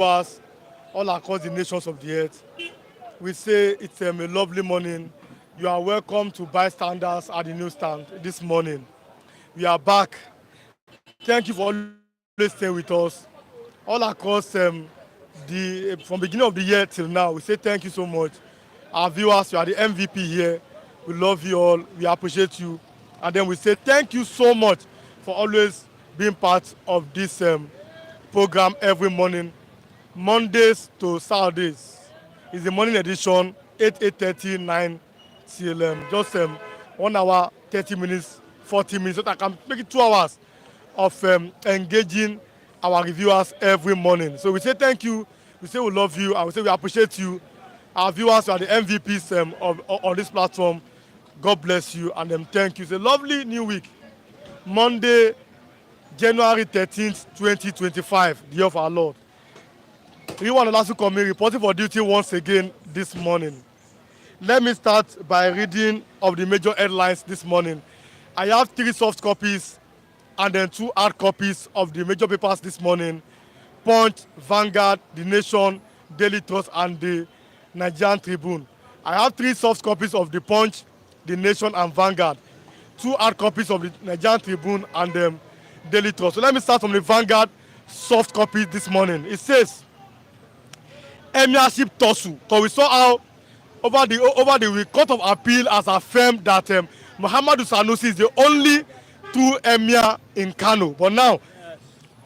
viewers all across the nations of the earth. We say it's a lovely morning. You are welcome to bystanders at the newsstand this morning. We are back. Thank you for always staying with us. All across from beginning of the year till now, we say thank you so much. Our viewers, you are the MVP here. We love you all. We appreciate you. And then we say thank you so much for always being part of this program every morning, Mondays to Saturdays. It's the morning edition, 8:30, 9 till just 1 hour, 30 minutes, 40 minutes. So that I can make it 2 hours of engaging our reviewers every morning. So we say thank you. We say we love you. And we say we appreciate you. Our viewers are the MVPs on this platform. God bless you and thank you. It's a lovely new week. Monday, January 13th, 2025, the year of our Lord. Riwan Olasukomi reporting for duty once again this morning. Let me start by reading of the major headlines this morning. I have 3 soft copies and then 2 hard copies of the major papers this morning. Punch, Vanguard, The Nation, Daily Trust, and the Nigerian Tribune. I have 3 soft copies of the Punch, The Nation, and Vanguard. 2 hard copies of the Nigerian Tribune and Daily Trust. So let me start from the Vanguard soft copy this morning. It says, Emirship Tosu. Because we saw how over the week, Court of Appeal has affirmed that Muhammadu Sanusi is the only true emir in Kano. But now,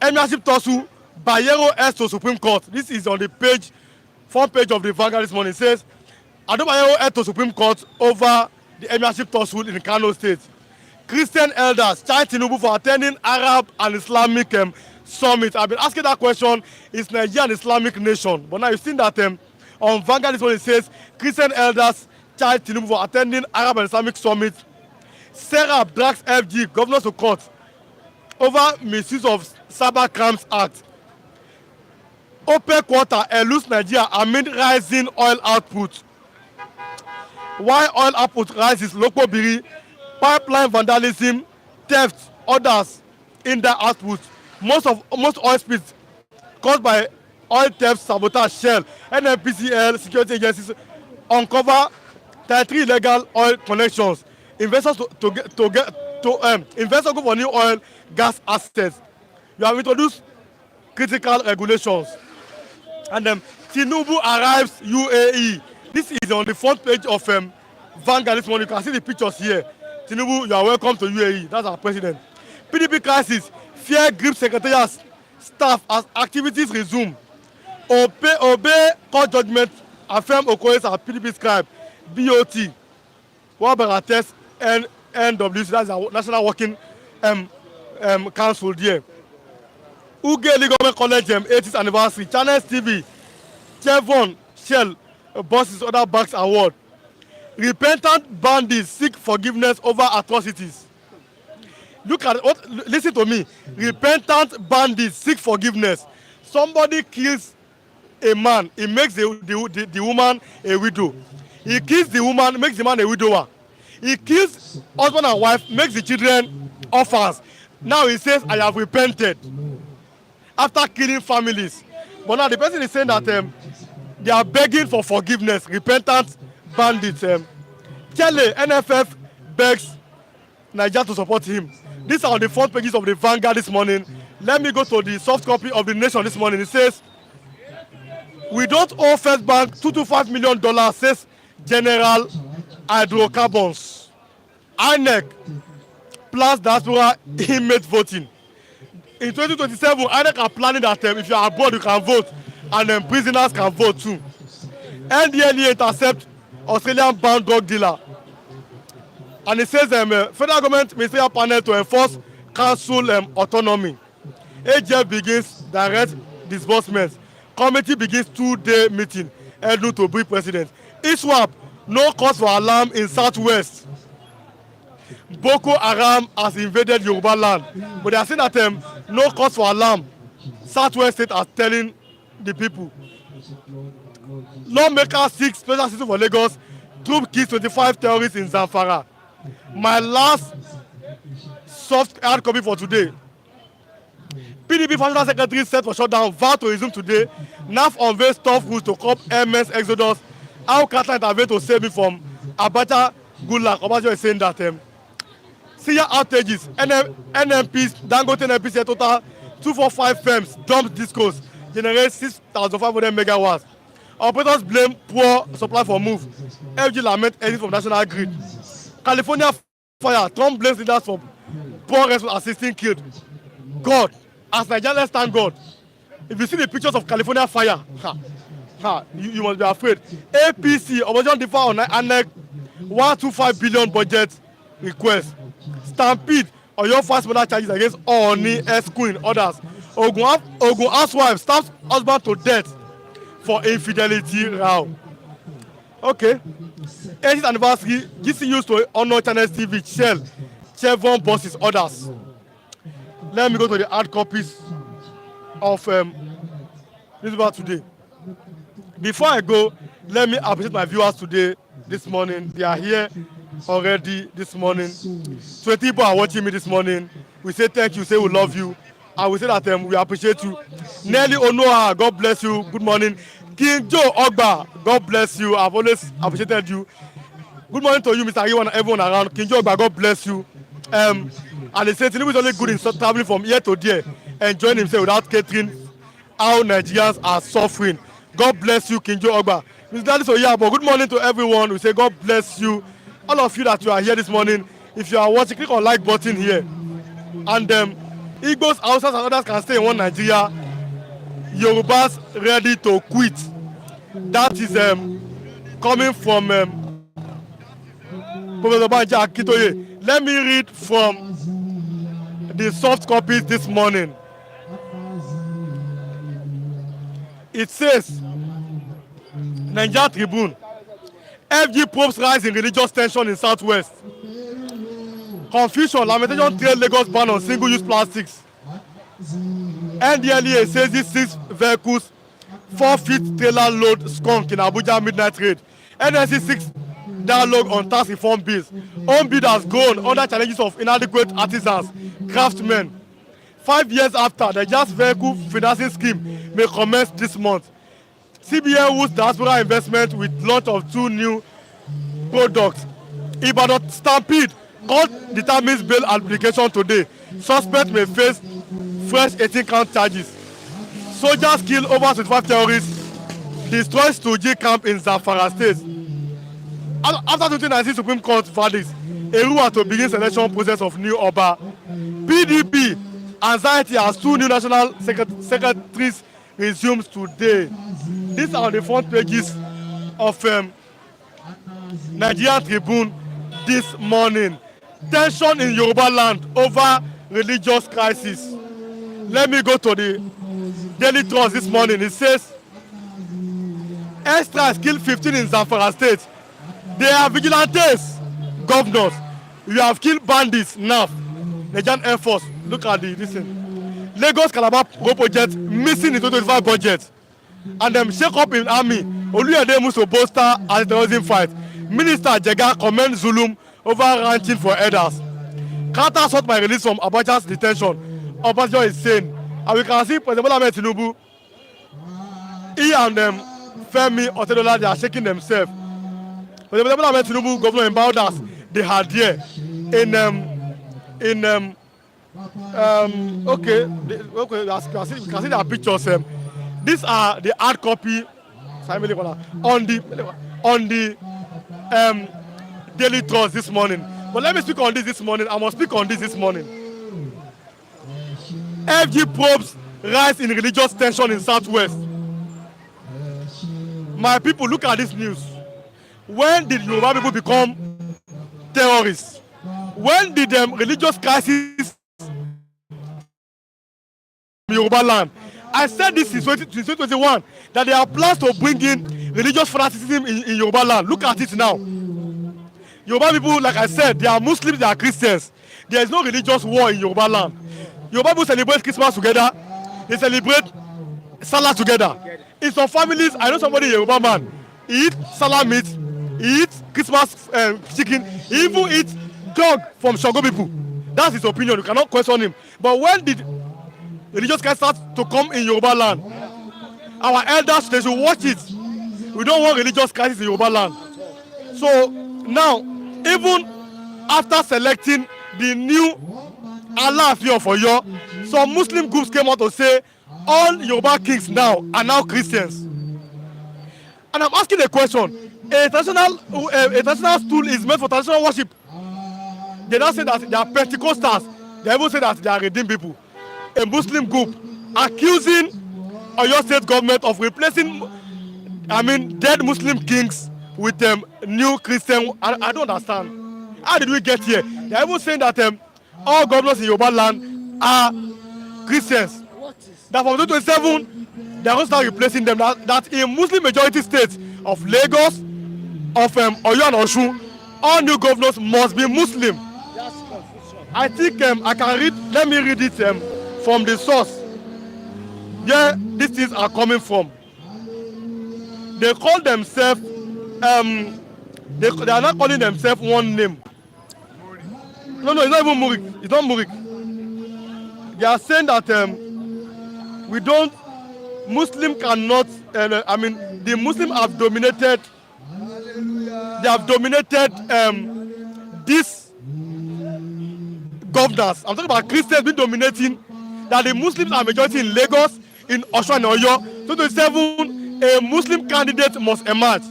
Emirship Tosu, Bayero S to Supreme Court. This is on the front page of the Vanguard this morning. It says, Ado Bayero S to Supreme Court over the Emirship Tosu in Kano State. Christian elders charge Tinubu for attending Arab and Islamic summit. I've been asking that question, is Nigeria an Islamic nation? But now you've seen that on Vanguard this morning it says, Christian elders charge Tinubu for attending Arab and Islamic summit. Serap drags FG governors to court over misuse of Cyber Crimes Act. OPEC quarter eludes Nigeria amid rising oil output. Why oil output rises, local biri, pipeline vandalism, theft, others in the output. Most oil spills caused by oil theft, sabotage, Shell, NNPCL, security agencies uncover 33 illegal oil connections. Investors investors go for new oil gas assets. You have introduced critical regulations. And Tinubu arrives UAE. This is on the front page of Vanguard this morning. You can see the pictures here. Tinubu, you are welcome to UAE. That's our president. PDP crisis. Fear grips secretariat staff as activities resume. Obey court judgment. Affirm Okoye's as PDP scribe. BOT. Wabarates NWC. That's our National Working Council there. Uge Legal College 80th anniversary. Channels TV. Chevron, Shell, Bosses, other banks award. Repentant bandits seek forgiveness over atrocities. Look at what. Listen to me. Repentant bandits seek forgiveness. Somebody kills a man, he makes the woman a widow. He kills the woman, makes the man a widower. He kills husband and wife, makes the children orphans. Now he says, I have repented after killing families. But now the person is saying that they are begging for forgiveness. Repentant bandits. Kelly, NFF begs Nigeria to support him. These are on the front pages of the Vanguard this morning. Let me go to the soft copy of the Nation this morning. It says, we don't owe First Bank $225 million, says General Hydrocarbons. INEC plans diaspora inmate voting. In 2027, INEC are planning that if you are abroad, you can vote, and prisoners can vote too. NDLEA intercept Australian-bound drug dealer. And it says federal government ministerial panel to enforce council autonomy. AGF begins direct disbursements. Committee begins 2-day meeting. Edu to brief president. ISWAP, no cause for alarm in southwest. Boko Haram has invaded Yoruba land. But they are saying that no cause for alarm. Southwest state are telling the people. Lawmaker seeks special citizen for Lagos. Troop kills 25 terrorists in Zamfara. My last soft hard copy for today. PDP National Secretary set for shutdown, vowed to resume today. NAF unveils tough rules to curb MS exodus. How Qatar intervened to save me from Abacha. Good luck. Obasanjo is saying that Syria outages, NMPs, Dangote NMPs, total 245 firms dumped discos, generate 6,500 megawatts. Operators blame poor supply for move. FG lament exit from national grid. California fire, Trump blames leaders for poor response assisting killed. God, as Nigeria, let's thank God. If you see the pictures of California fire, you must be afraid. APC, Obasanjo differ on ANEC 125 billion budget request. Stampede on your first murder charges against Oni, S-Queen, others. Ogun housewife stabs husband to death for infidelity row. Okay. 80th anniversary, GC used to honor Channels TV, Shell, Chevron bosses, others. Let me go to the hard copies of newspaper today. Before I go, let me appreciate my viewers today, this morning. They are here already this morning. 20 people are watching me this morning. We say thank you, say we love you, and we say that we appreciate you. Nelly Onoha, God bless you, good morning. King Joe Ogba, God bless you, I've always appreciated you. Good morning to you, Mr. Ayew, and everyone around. King Joe Ogba, God bless you. And they say Tinubu is only good in traveling from here to there, enjoying himself without catering how Nigerians are suffering. God bless you, King Joe Ogba. Mr. Daddy Soyabo, good morning to everyone. We say God bless you. All of you that you are here this morning, if you are watching, click on like button here. And Igbos, Hausas, and others can stay in one Nigeria. Yorubas ready to quit. That is coming from Professor Banja Akitoye. Let me read from the soft copies this morning. It says, Nigeria Tribune, FG probes rise in religious tension in Southwest. Confusion, lamentation trail Lagos ban on single-use plastics. NDLEA says these 6 vehicles, 4-feet trailer load skunk in Abuja midnight raid. NSC 6 dialogue on tax reform bills. Home bid has grown under challenges of inadequate artisans, craftsmen. 5 years after, the Just Vehicle Financing Scheme may commence this month. CBN woods diaspora investment with launch of 2 new products. Ibadan Stampede, court determines bail application today. Suspect may face fresh 18-count charges. Soldiers kill over 25 terrorists. Destroys 2G camp in Zamfara state. After 2019 Supreme Court verdict, Erua to begin selection process of new Oba. PDP, anxiety as 2 new national secretaries resumes today. These are the front pages of Nigeria Tribune this morning. Tension in Yoruba land over religious crisis. Let me go to the Daily Trust this morning. It says, Airstrike killed 15 in Zamfara state. They are vigilantes, governors. You have killed bandits now. Nigerian Air Force. Look at this thing. Lagos Calabar road project missing in 2025 budget. And them shake up in army. Oluyede moves to bolster as terrorism fight. Minister Jega commends Zulum over ranching for elders. Carter sought my release from Abacha's detention. Obasanjo is saying, and we can see President Bola Ahmed Tinubu, he and Femi Otedola, they are shaking themselves. President Bola Ahmed Tinubu, governor empowered us, they had here okay, you can see their pictures. These are the hard copy on the Daily Trust this morning. But let me speak on this morning. I must speak on this morning. FG probes rise in religious tension in Southwest. My people, look at this news. When did Yoruba people become terrorists? When did religious crisis in Yoruba land? I said this in 2021 that there are plans to bring in religious fanaticism in Yoruba land. Look at it now. Yoruba people, like I said, they are Muslims, they are Christians. There is no religious war in Yoruba land. Yoruba people celebrate Christmas together. They celebrate Salah together. In some families, I know somebody, a Yoruba man, he eats Salah meat, he eats Christmas chicken, he even eats dog from Shango people. That's his opinion. You cannot question him. But when did religious can start to come in Yoruba land. Our elders, they should watch it. We don't want religious crisis in Yoruba land. So now, even after selecting the new Alaafin of Oyo, some Muslim groups came out to say all Yoruba kings now are now Christians. And I'm asking a question. A traditional stool is meant for traditional worship. They now say that they are Pentecostals. They even say that they are redeemed people. A Muslim group accusing Oyo state government of replacing, dead Muslim kings with new Christian. I don't understand. How did we get here? They are even saying that all governors in Yoruba land are Christians. That from 2027, they are going to start replacing them. That in Muslim majority states of Lagos, of Oyo and Osun, all new governors must be Muslim. I think I can read. Let me read it from the source where these things are coming from. They call themselves. They are not calling themselves one name. No, it's not even Murik. It's not Murik. They are saying that we don't. Muslim cannot. The Muslims have dominated. They have dominated these governors. I'm talking about Christians being dominating. That the Muslims are majority in Lagos, in Osun and Oyo. 2027, a Muslim candidate must emerge.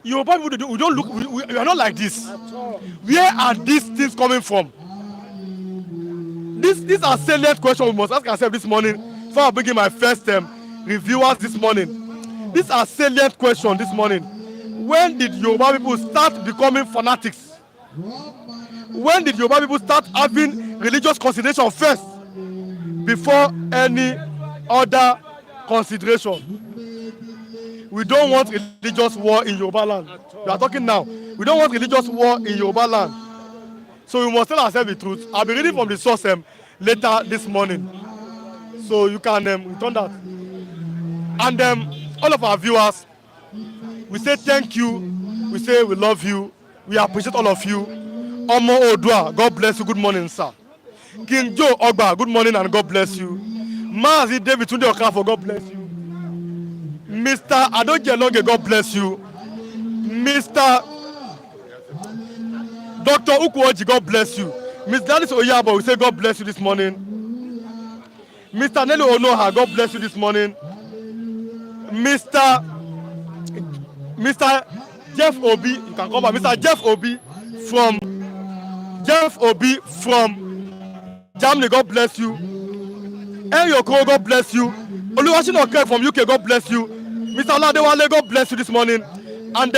Yoruba people, we don't look. We are not like this. Where are these things coming from? These are salient questions we must ask ourselves this morning. Before I begin my first reviewers this morning, these are salient questions this morning. When did Yoruba people start becoming fanatics? When did Yoruba people start having religious consideration first before any other consideration? We don't want religious war in Yoruba land. We are talking now. We don't want religious war in Yoruba land. So we must tell ourselves the truth. I'll be reading from the source later this morning. So you can return that. And all of our viewers, we say thank you. We say we love you. We appreciate all of you. Omo Odua, God bless you. Good morning, sir. King Joe Ogba, good morning and God bless you. Mazi David Tunde Okafo, God bless you. Mr. Adojelonge, God bless you. Mr. Dr. Ukuoji, God bless you. Mr. Dennis Oyabo, we say God bless you this morning. Mr. Nelly Onoha, God bless you this morning. Mr. Jeff Obi, you can come back. Mr. Jeff Obi from Germany, God bless you. Enyoko, God bless you. Oluwaseun Oke from UK, God bless you. Mr. Oladewale, God bless you this morning. And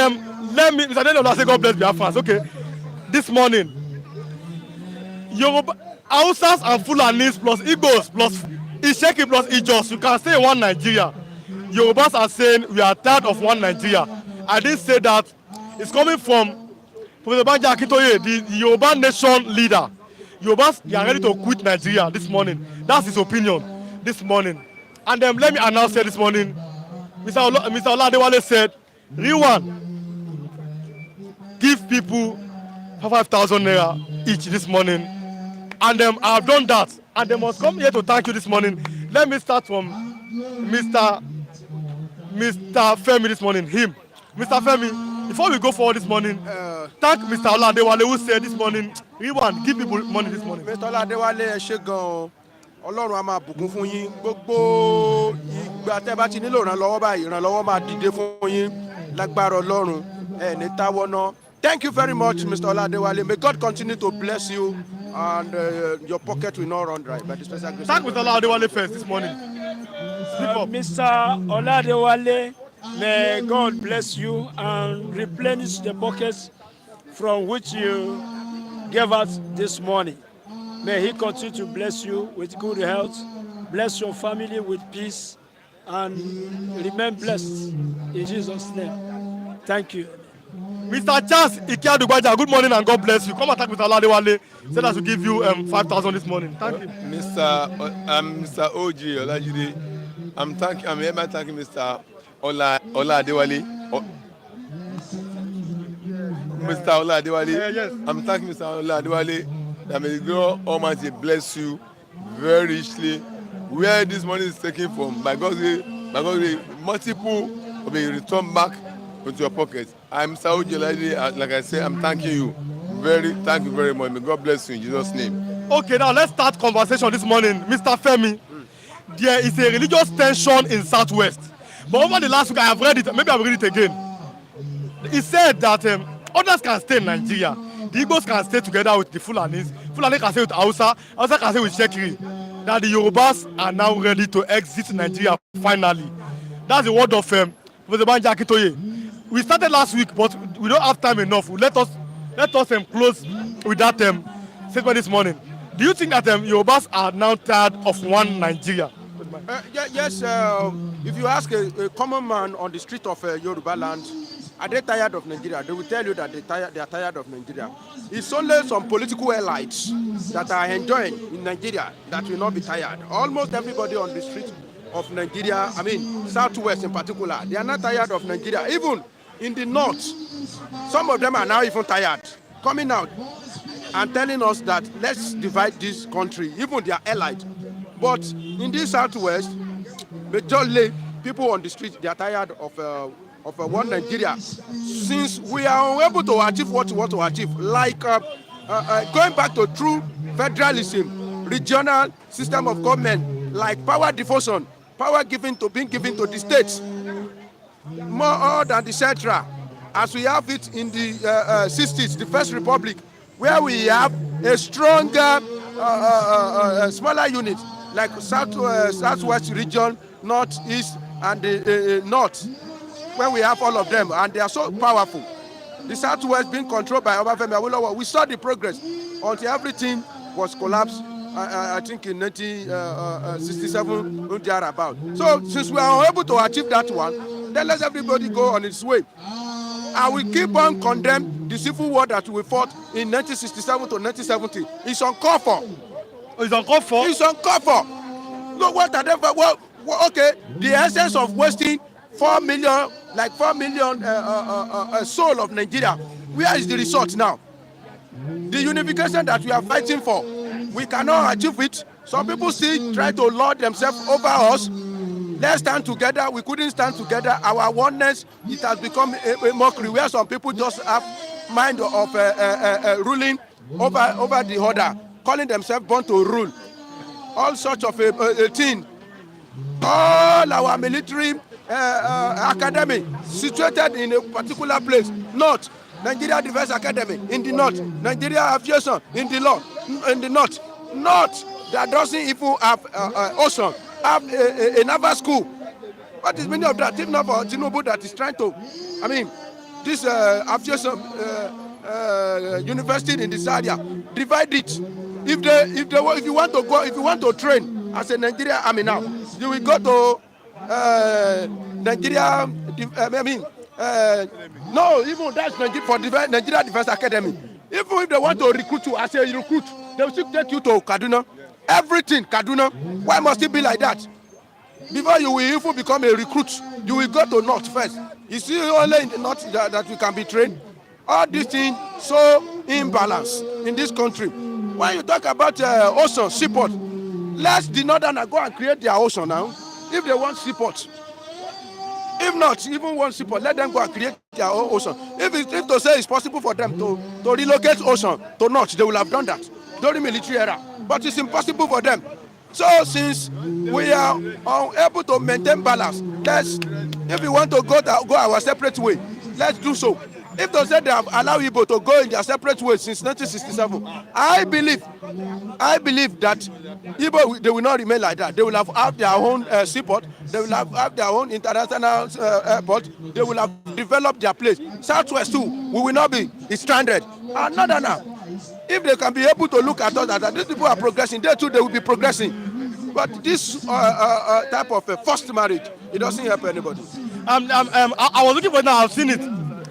let me, Mr. Daniel, say God bless Biafrans. Okay, this morning, Yoruba, Hausas and Fulanis plus Igbos plus Isheki plus Ijos, you can say one Nigeria. Yorubas are saying we are tired of one Nigeria. I didn't say that. It's coming from Professor Banji Akintoye, the Yoruba nation leader. Yorubas, they are ready to quit Nigeria this morning. That's his opinion this morning. And let me announce here this morning, Mr. Oladewale said, Rewan, give people 5,000 naira each this morning. And I have done that. And they must come here to thank you this morning. Let me start from Mr. Femi this morning. Him. Mr. Femi, before we go forward this morning, thank Mr. Oladewale who said this morning, Rewan, give people money this morning. Mr. Oladewale, ẹ ṣé gan-an. Ọlọ́run á máa bùkún fún yín. Gbogbo ìgbà tẹ́ bá ti nílò ìrànlọ́wọ́ báyìí, ìrànlọ́wọ́ máa dìde fún yín lágbára Ọlọ́run. Ẹ ní táwọ́ náà. Thank you very much, Mr. Oladewale. May God continue to bless you and your pocket will not run dry. By the special grace. Thank Mr. Oladewale first this morning. Mr. Oladewale, may God bless you and replenish the pockets from which you gave us this morning. May He continue to bless you with good health, bless your family with peace, and remain blessed in Jesus' name. Thank you. Mr. Charles Ikeadugbaja, good morning and God bless you. Come and thank Mr. Oladewale. Said I should give you 5,000 this morning. Thank you. Mr. Oji Olajide, I'm thanking Mr. Oladewale. Mr. Oladewale, Yes. I'm thanking Mr. Oladewale that may God Almighty bless you very richly where this money is taken from, by God's will, multiple will be returned back into your pocket. I'm Mr. Oji, like I said, I'm thanking you. Thank you very much. May God bless you in Jesus' name. Okay, now let's start conversation this morning. Mr. Femi, there is a religious tension in Southwest. But over the last week, I have read it, maybe I'll read it again. He said that others can stay in Nigeria. The Igbos can stay together with the Fulanis. Fulani can stay with Hausa. Hausa can stay with Shekiri. That the Yorubas are now ready to exit Nigeria finally. That's the word of Professor Banji Akintoye. We started last week, but we don't have time enough. Let us close with that statement this morning. Do you think that Yorubas are now tired of one Nigeria? Yes, if you ask a common man on the street of Yoruba land, are they tired of Nigeria? They will tell you that they are tired of Nigeria. It's only some political elites that are enjoying in Nigeria that will not be tired. Almost everybody on the street of Nigeria, I mean, Southwest in particular, they are not tired of Nigeria. Even in the north, some of them are now even tired, coming out and telling us that let's divide this country, even their allies. But in this Southwest, majorly people on the street, they are tired of one Nigeria. Since we are unable to achieve what we want to achieve, like going back to true federalism, regional system of government, like power devolution, power being given to the states, more than the central, as we have it in the 60s, the First Republic, where we have a stronger, smaller unit, like Southwest region, Northeast, and the North, when we have all of them, and they are so powerful. The Southwest being controlled by Obafemi Awolowo, we saw the progress until everything was collapsed, I think in 1967, about. So since we are unable to achieve that one, then let everybody go on its way. And we keep on condemning the civil war that we fought in 1967 to 1970. It's uncalled for. It's uncalled for? It's uncalled for. No, what are they? Well, okay, the essence of wasting 4 million soul of Nigeria. Where is the result now? The unification that we are fighting for, we cannot achieve it. Some people still try to lord themselves over us. Let's stand together. We couldn't stand together. Our oneness, it has become a mockery where some people just have mind of ruling over the other, calling themselves born to rule. All sorts of a thing. All our military academy situated in a particular place. North, Nigeria Defense Academy in the north, Nigeria Aviation in the north. North that doesn't even have ocean, have a naval school. What is meaning of that? If not for Tinubu that is trying to, I mean, this aviation university in this area, divide it. If you want to train as a Nigeria army now, you will go to Nigeria. No, even that's Nigeria Defense Academy. Even if they want to recruit you as a recruit, they will still take you to Kaduna. Everything Kaduna. Why must it be like that? Before you will even become a recruit, you will go to North first. You see, only in the North that you can be trained. All these things so imbalanced in this country. When you talk about ocean seaport, let the Northerners go and create their ocean now. If they want seaport. If not, even one seaport, let them go and create their own ocean. If to say it's possible for them to relocate ocean to North, they will have done that during military era. But it's impossible for them. So since we are unable to maintain balance, if we want to go our separate way, let's do so. If they say they have allowed Igbo to go in their separate way since 1967, I believe that Igbo, they will not remain like that. They will have their own seaport. They will have their own international airport. They will have developed their place. Southwest too, we will not be stranded. No. If they can be able to look at us that these people are progressing, they too, they will be progressing. But this type of forced marriage, it doesn't help anybody. I was looking for it now. I've seen it.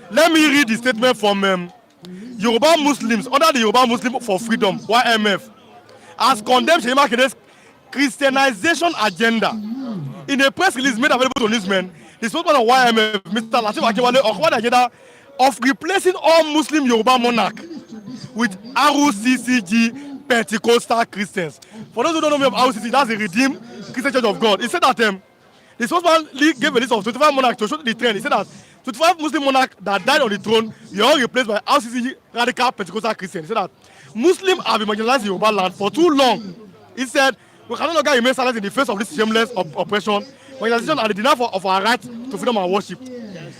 Let me read the statement from Yoruba Muslims under the Yoruba Muslim for Freedom (YMF) as condemned Seyi Makinde's Christianization agenda. In a press release made available to newsmen, the spokesman of YMF, Mr. Lateef Akinwale, occupied the agenda of replacing all Muslim Yoruba monarchs with RCCG Pentecostal Christians. For those who don't know me of RCCG, that's the Redeemed Christian Church of God. He said that the spokesman gave a list of 25 monarchs to show the trend. He said that 25 Muslim monarchs that died on the throne were all replaced by RCC radical Pentecostal Christians. He said that Muslims have been marginalized in Yoruba land for too long. He said, we can no longer remain silent in the face of this shameless oppression, marginalization, and the denial of our right to freedom and worship.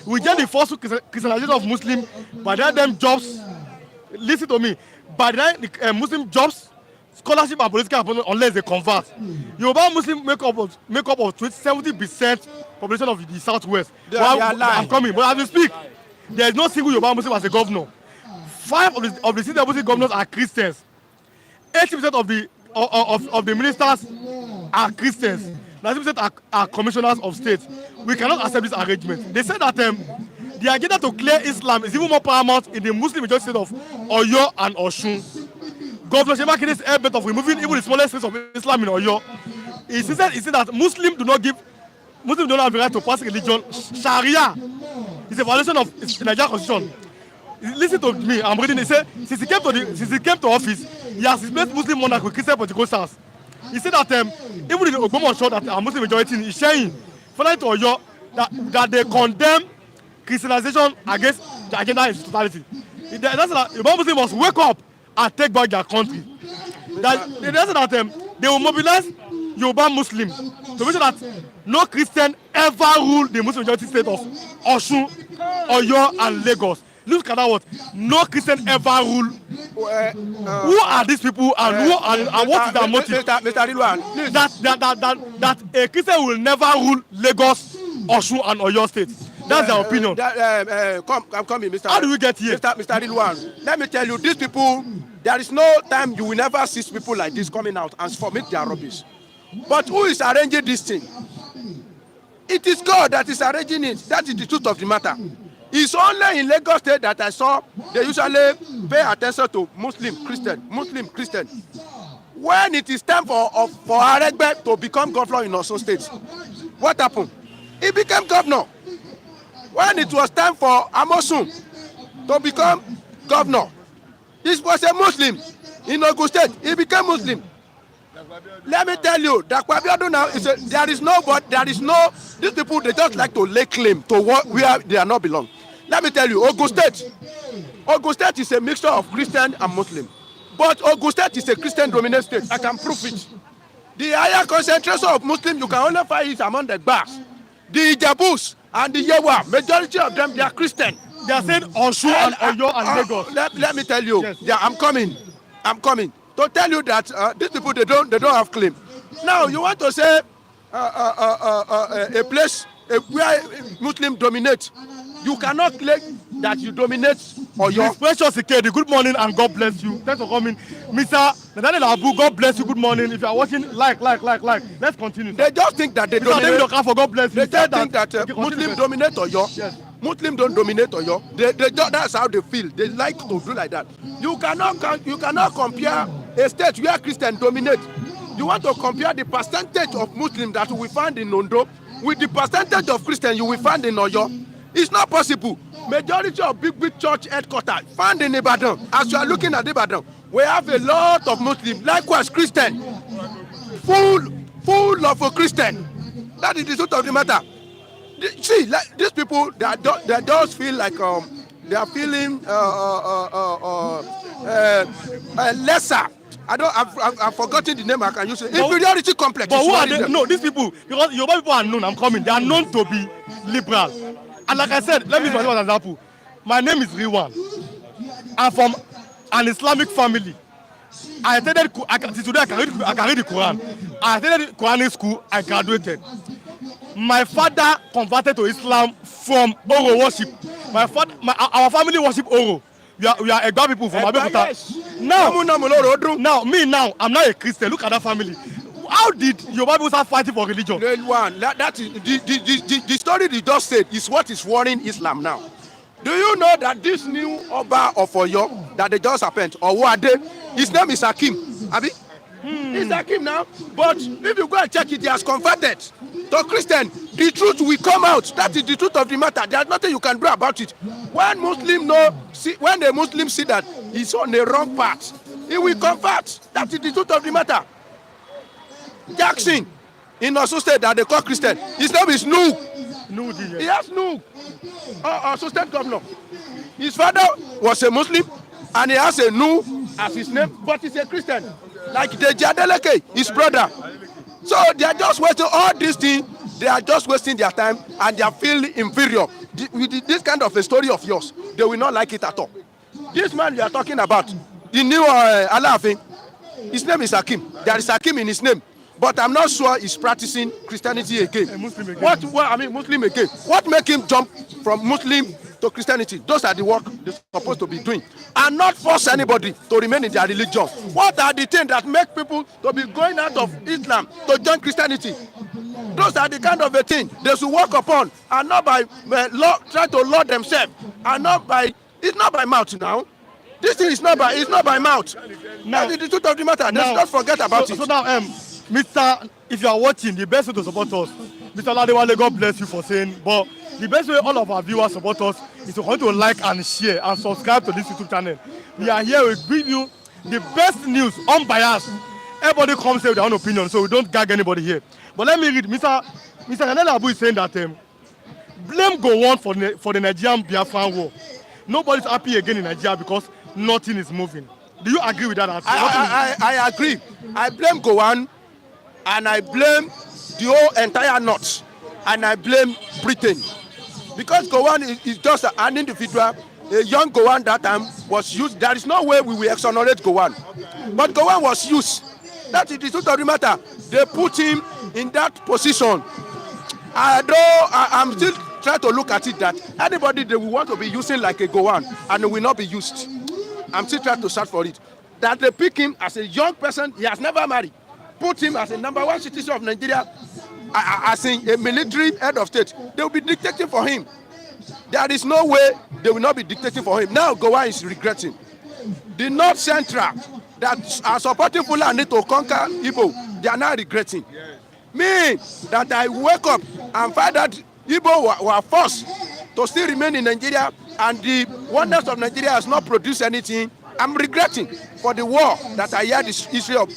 We get the forceful Christianization of Muslims by denying them jobs. Listen to me. By denying the Muslim jobs, scholarship, and political appointment unless they convert. Yoruba Muslims make up of 70% population of the southwest. I'm coming, but as we speak, there is no single Yoruba Muslim as a governor. 5 of the 6 Muslim governors are Christians. 80% of the ministers are Christians. 90% are commissioners of state. We cannot accept this arrangement. They said that the agenda to clear Islam is even more paramount in the Muslim majority state of Oyo and Osun. Governor Shema Kede's effort of removing even the smallest trace of Islam in Oyo. He said that Muslims do not have the right to pass religion. Sharia is a violation of the Nigerian constitution. Listen to me, I'm reading. He said since he came to office, he has replaced Muslim monarchs with Christian Pentecostals. He said that even in Ogbomoso that are Muslim majority in Isheyin, further to Oyo, that they condemn Christianization against the agenda in its totality. That's that Yoruba Muslims must wake up and take back their country. They will mobilize Yoruba Muslims to make sure that no Christian ever rule the Muslim majority state of Osun, Oyo, and Lagos. Look at that word. No Christian ever rule. Who are these people and what is their motive? Mr. Rilwan, that a Christian will never rule Lagos, Osun, and Oyo State. That's their opinion. I'm coming, Mr. How do we get here? Mr. Rilwan, let me tell you, these people, there is no time you will never see people like this coming out and vomit their rubbish. But who is arranging this thing? It is God that is arranging it. That is the truth of the matter. It's only in Lagos State that I saw they usually pay attention to Muslim, Christian. When it is time for Aregbe to become governor in Osun State, what happened? He became governor. When it was time for Amosun to become governor, this was a Muslim in Ogun State. He became Muslim. Let me tell you, Dakwabiado now these people, they just like to lay claim to where they are not belong. Let me tell you, Ogun State is a mixture of Christian and Muslim. But Ogun State is a Christian-dominated state. I can prove it. The higher concentration of Muslims, you can only find it among the Gbas. The Ijabus and the Yewa, majority of them, they are Christian. They are saying Osun and Oyo and Lagos. Let me tell you, yes. Yeah, I'm coming to tell you that these people, they don't have claim. Now, you want to say a place where Muslims dominate. You cannot claim that you dominate Oyo. Precious Ikedi, good morning and God bless you. Thanks for coming. Mr. Nathaniel Abu, God bless you, good morning. If you are watching, like. Let's continue. They just think that they dominate. God bless you. They just think that Muslims dominate Oyo. Yes. Muslims don't dominate Oyo. That's how they feel. They like to do like that. You cannot compare a state where Christians dominate. You want to compare the percentage of Muslims that we find in Ondo with the percentage of Christians you will find in Oyo. It's not possible. Majority of big church headquarters found in Ibadan. As you are looking at Ibadan, we have a lot of Muslims, likewise Christian, full of a Christian. That is the truth of the matter. See, like these people, they just feel like they are feeling lesser. I've forgotten the name I can use. Inferiority complex. But who are they? No, these people, because Yoruba people are known. I'm coming. They are known to be liberal. And like I said, let me use myself as an example. My name is Riwan. I'm from an Islamic family. I attended. Today I can read the Quran. I attended Quranic school. I graduated. My father converted to Islam from Oro worship. Our family worship Oro. We are Egba people from Abeokuta. Yes. Now, I'm not a Christian. Look at that family. How did Yoruba people start fighting for religion? That is the story you just said is what is worrying Islam now. Do you know that this new Oba of Oyo that they just happened, or what they? His name is Hakim. Abi? He's Hakim now. But if you go and check it, he has converted to Christian. The truth will come out. That is the truth of the matter. There's nothing you can do about it. When the Muslims see that he's on the wrong path, he will convert. That is the truth of the matter. Jackson, in Osun State that they call Christian. His name is Nuhu. Nuhu. He has Nuhu. Osun State governor. His father was a Muslim, and he has a Nuhu as his name, but he's a Christian. Like the Adeleke, his brother. So they are just wasting all these things. They are just wasting their time, and they are feeling inferior. With this kind of a story of yours, they will not like it at all. This man you are talking about, the new Alaafin, his name is Hakim. There is Hakim in his name, but I'm not sure he's practicing Christianity again. Muslim again. Muslim again. What make him jump from Muslim to Christianity? Those are the work they're supposed to be doing, and not force anybody to remain in their religion. What are the things that make people to be going out of Islam to join Christianity? Those are the kind of a thing they should work upon, and not by try to lord themselves, and not by. It's not by mouth now. This thing is not by mouth. Now, the truth of the matter. Let's not forget about it. So now, Mr. If you are watching, the best way to support us, Mr. Ladewale, God bless you for saying. But the best way all of our viewers support us is to want to like and share and subscribe to this YouTube channel. We are here. We bring you the best news, unbiased. Everybody comes here with their own opinion, so we don't gag anybody here. But let me read. Mr. Nanela Abu is saying that blame go on for the Nigerian Biafran war. Nobody's happy again in Nigeria because nothing is moving. Do you agree with that? I agree. I blame Gowon, and I blame the whole entire North, and I blame Britain. Because Gowon is just an individual, a young Gowon that time was used. There is no way we will exonerate Gowon. But Gowon was used. That is the truth of the matter. They put him in that position. I'm still trying to look at it that anybody they will want to be using like a Gowon and will not be used. I'm still trying to search for it. That they pick him as a young person, he has never married. Put him as a #1 citizen of Nigeria, as in a military head of state. They will be dictating for him. There is no way they will not be dictating for him. Now Gowon is regretting. The North Central that are supporting Fulani to conquer Igbo, they are now regretting. Me, that I wake up and find that Igbo were forced to still remain in Nigeria, and the wonders of Nigeria has not produced anything. I'm regretting for the war that I heard the history of.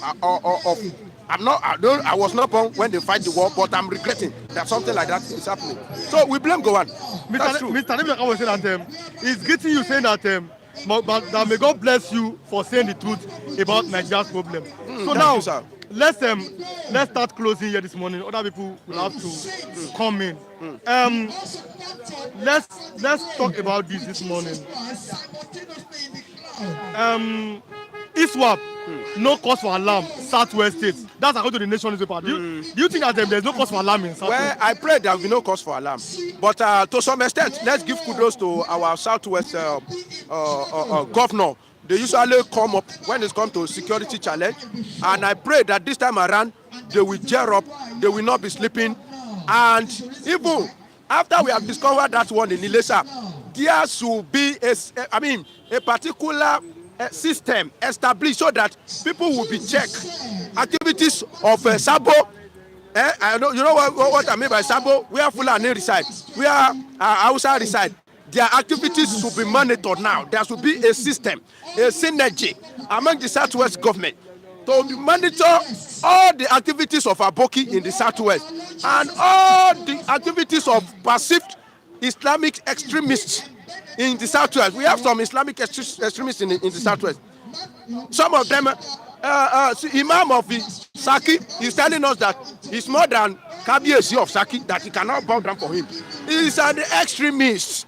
I was not born when they fight the war, but I'm regretting that something like that is happening. So we blame Gowon. Mr. David, I was saying that it's greeting you saying that that may God bless you for saying the truth about Nigeria's problem. So now let's start closing here this morning. Other people will have to come in. Let's talk about this morning. ISWAP, no cause for alarm, Southwest States. That's according to the Nation newspaper. Do you think that there's no cause for alarm in Southwest? Well, I pray there will be no cause for alarm. But to some extent, let's give kudos to our Southwest governor. They usually come up when it comes to security challenge. And I pray that this time around, they will gear up, they will not be sleeping. And even after we have discovered that one in Ilesha, there should be a particular system established so that people will be checked. Activities of Sabo, you know what I mean by Sabo? Where Fulani reside, where Hausa reside, their activities should be monitored now. There should be a system, a synergy among the Southwest government to monitor all the activities of Aboki in the Southwest and all the activities of perceived Islamic extremists in the Southwest. We have some Islamic extremists in the Southwest. Some of them, Imam of the Saki is telling us that he's more than Kabiyesi of Saki, that he cannot bow down for him. He's an extremist.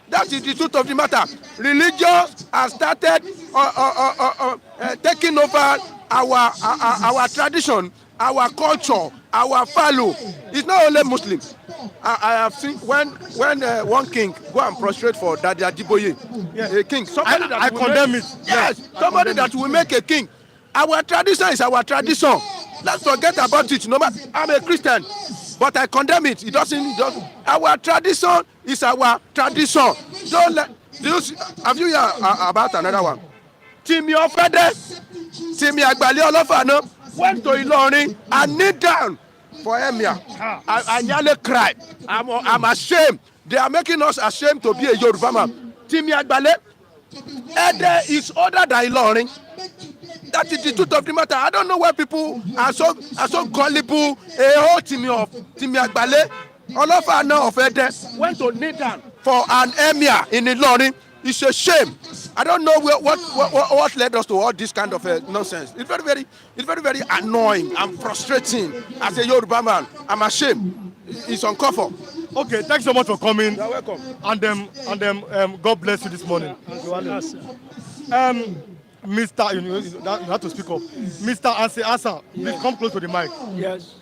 That is the truth of the matter. Religion has started taking over our tradition, our culture, our value. It's not only Muslim. I have seen when one king go and prostrate for Daddy Ajiboye, a king. Somebody that I condemn it. Yes, somebody that will make a king. Our tradition is our tradition. Let's forget about it. No matter, I'm a Christian, but I condemn it. It doesn't. Our tradition is our tradition. Don't let. Have you heard about another one? Timi Ofede, Timi Agbali Olofana went to Ilorin and kneel down for Emir. I nearly cried. I'm ashamed. They are making us ashamed to be a Yoruba man. Timi Agbale, Ede is older than Ilorin. That is the truth of the matter. I don't know why people are so gullible. Oh, Timi Agbale, Olofana of Ede went to kneel down for an emir in Ilorin. It's a shame. I don't know what led us to all this kind of nonsense. It's very annoying and frustrating. As a Yoruba man, I'm ashamed. It's uncalled for. Okay, thanks so much for coming. You're welcome. And God bless you this morning. Mr. You have to speak up. Mr. Asa, please come close to the mic. Yes.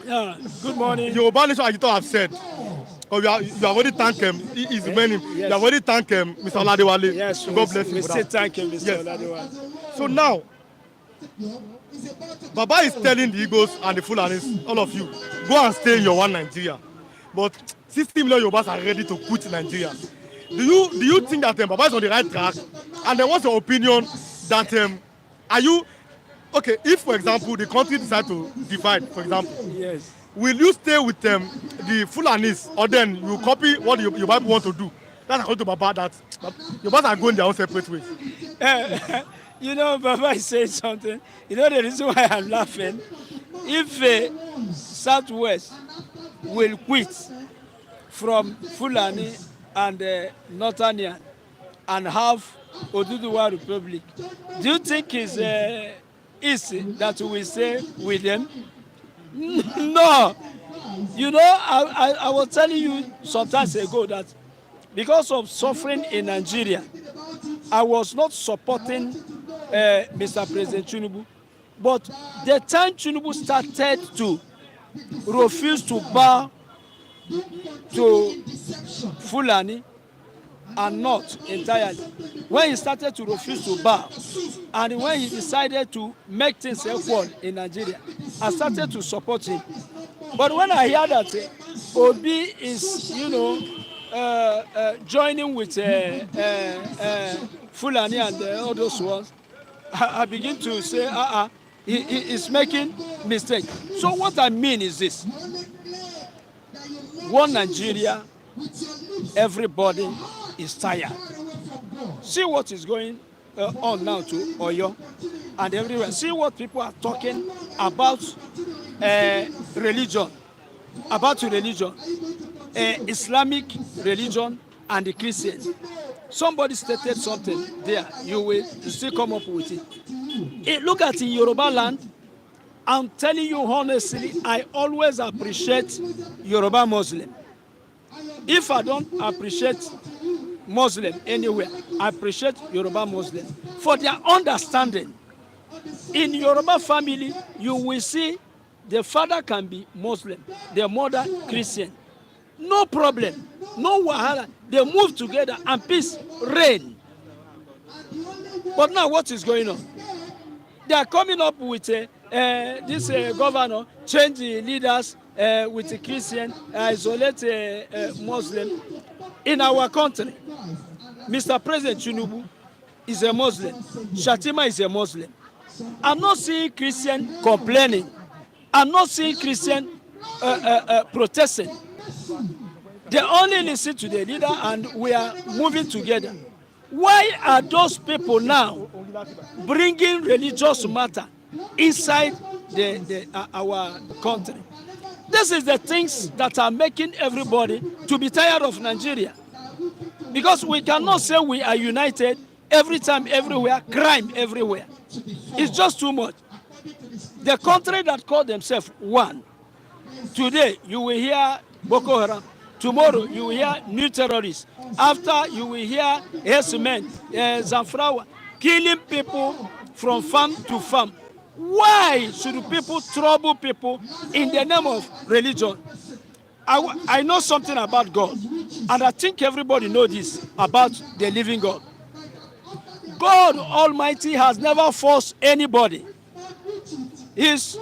Yeah. Good morning. Yoruba Nation, as you have said, you have already thanked him. He's remaining. Yes. You have already thanked him, Mr. Oladewale. Yes. God bless you. We for say that. thank you, Mr. Yes. Oladewale. So now, Baba is telling the Igbos and the Fulanis, all of you, go and stay in your one Nigeria. But 60 million Yorubas are ready to quit Nigeria. Do you think that Baba is on the right track? And then what's your opinion that are you okay? If, for example, the country decide to divide, for example, Yes. will you stay with the Fulanis, or then you copy what your Bible want to do? That's according to Baba, that Yorubas are going their own separate ways. You know, Baba is saying something. You know the reason why I'm laughing? If Southwest will quit from Fulani and Northern and have Oduduwa Republic, do you think it's easy that we stay with them? No. You know, I was telling you some time ago that because of suffering in Nigeria, I was not supporting Mr. President Tinubu. But the time Tinubu started to refuse to bow to Fulani and not entirely, when he started to refuse to bow, and when he decided to make things equal in Nigeria, I started to support him. But when I hear that Obi is, joining with Fulani and all those ones, I begin to say, he is making mistake. So what I mean is this: one Nigeria, everybody is tired. See what is going on now to Oyo and everywhere. See what people are talking about religion, Islamic religion and the Christian. Somebody stated something there, you still come up with it. Look at in Yoruba land. I'm telling you honestly, I always appreciate Yoruba Muslim. If I don't appreciate Muslim anywhere, I appreciate Yoruba Muslim for their understanding. In Yoruba family, you will see the father can be Muslim, the mother Christian. No problem, no wahala. They move together and peace reign. But now what is going on? They are coming up with this governor, change the leaders with the Christian, isolate Muslim. In our country, Mr. President Tinubu is a Muslim. Shatima is a Muslim. I'm not seeing Christian complaining. I'm not seeing Christian protesting. They only listen to the leader and we are moving together. Why are those people now bringing religious matter inside our country? This is the things that are making everybody to be tired of Nigeria. Because we cannot say we are united every time, everywhere, crime everywhere. It's just too much. The country that call themselves one, today you will hear Boko Haram. Tomorrow you will hear new terrorists. After you will hear herdsmen, Zamfara, killing people from farm to farm. Why should people trouble people in the name of religion? I know something about God, and I think everybody knows this about the living God. God Almighty has never forced anybody. He's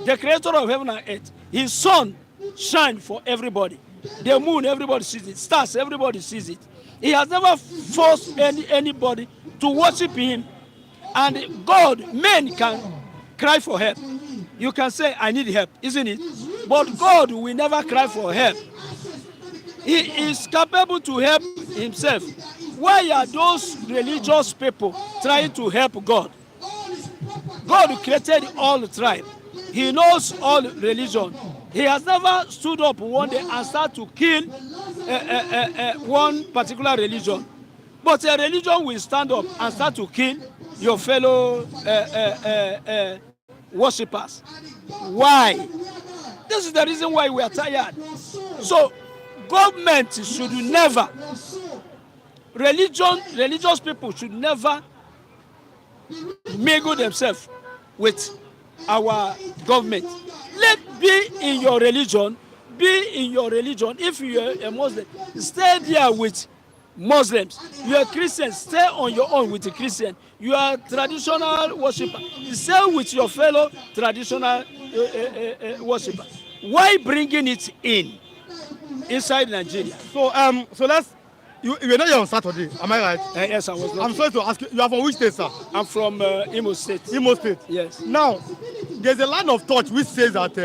the creator of heaven and earth. His sun shines for everybody. The moon, everybody sees it. Stars, everybody sees it. He has never forced anybody to worship him. And God, men can cry for help. You can say, I need help, isn't it? But God will never cry for help. He is capable to help himself. Why are those religious people trying to help God? God created all tribe. He knows all religion. He has never stood up one day and started to kill one particular religion. But a religion will stand up and start to kill your fellow worshippers. Why? This is the reason why we are tired. So, government should never, religious people should never mingle themselves with our government. Let be in your religion. Be in your religion. If you are a Muslim, stay there with Muslims. You are Christian, stay on your own with the Christian. You are traditional worshiper, stay with your fellow traditional worshiper. Why bringing it inside Nigeria? So let's. You were not here on Saturday, am I right? Yes, I was not. I'm sorry to ask you. You are from which state, sir? I'm from Imo State. Imo State. Yes. Now, there's a line of thought which says that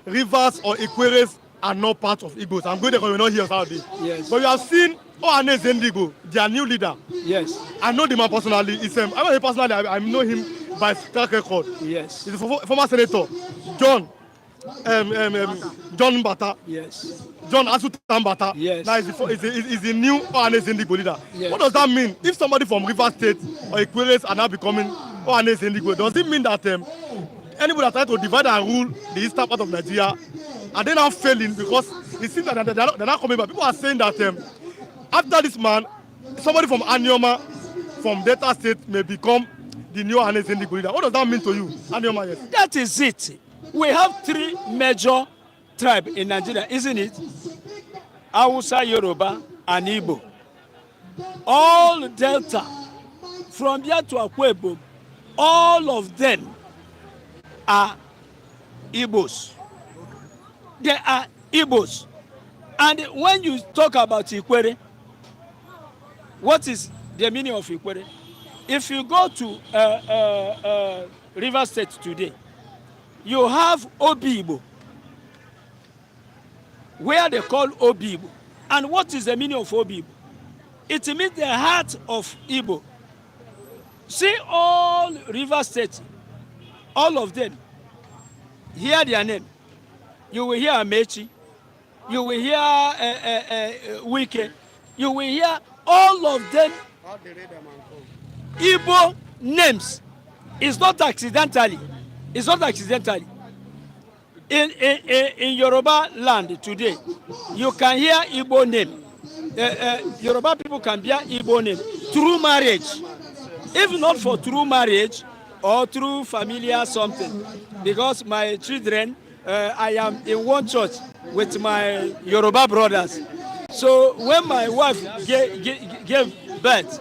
rivers or Ikweres are not part of Igbos. I'm going to you're not here on Saturday. Yes. But you have seen Ohane Zendigo, their new leader. Yes. I know the man personally. I know him personally. I know him by track record. Yes. He's a former senator, John Mbata. Yes. John Asutambata. Yes. Now is the new Ohane Zendigo leader. Yes. What does that mean? If somebody from River State or Ikweres are now becoming Ohane Zendigo, does it mean that anybody that tries to divide and rule the eastern part of Nigeria are they now failing because it seems that they're not coming back? People are saying that after this man, somebody from Anioma, from Delta State may become the new Ohane Zendigo leader. What does that mean to you, Anioma? Yes. That is it. We have three major tribes in Nigeria, isn't it? Hausa, Yoruba, and Igbo. All Delta, from here to Akwebo, all of them are Igbos. They are Igbos. And when you talk about Ikwere, what is the meaning of Ikwere? If you go to River State today, you have Obi Igbo, where they call Obi Igbo. And what is the meaning of Obi Igbo? It means the heart of Igbo. See all River State, all of them, hear their name. You will hear Amechi, you will hear Wike, you will hear all of them. Igbo names. It's not accidentally. It's not accidentally. In Yoruba land today, you can hear Igbo name. Yoruba people can hear Igbo name through marriage. If not for true marriage or through familiar something, because my children, I am in one church with my Yoruba brothers. So when my wife gave birth,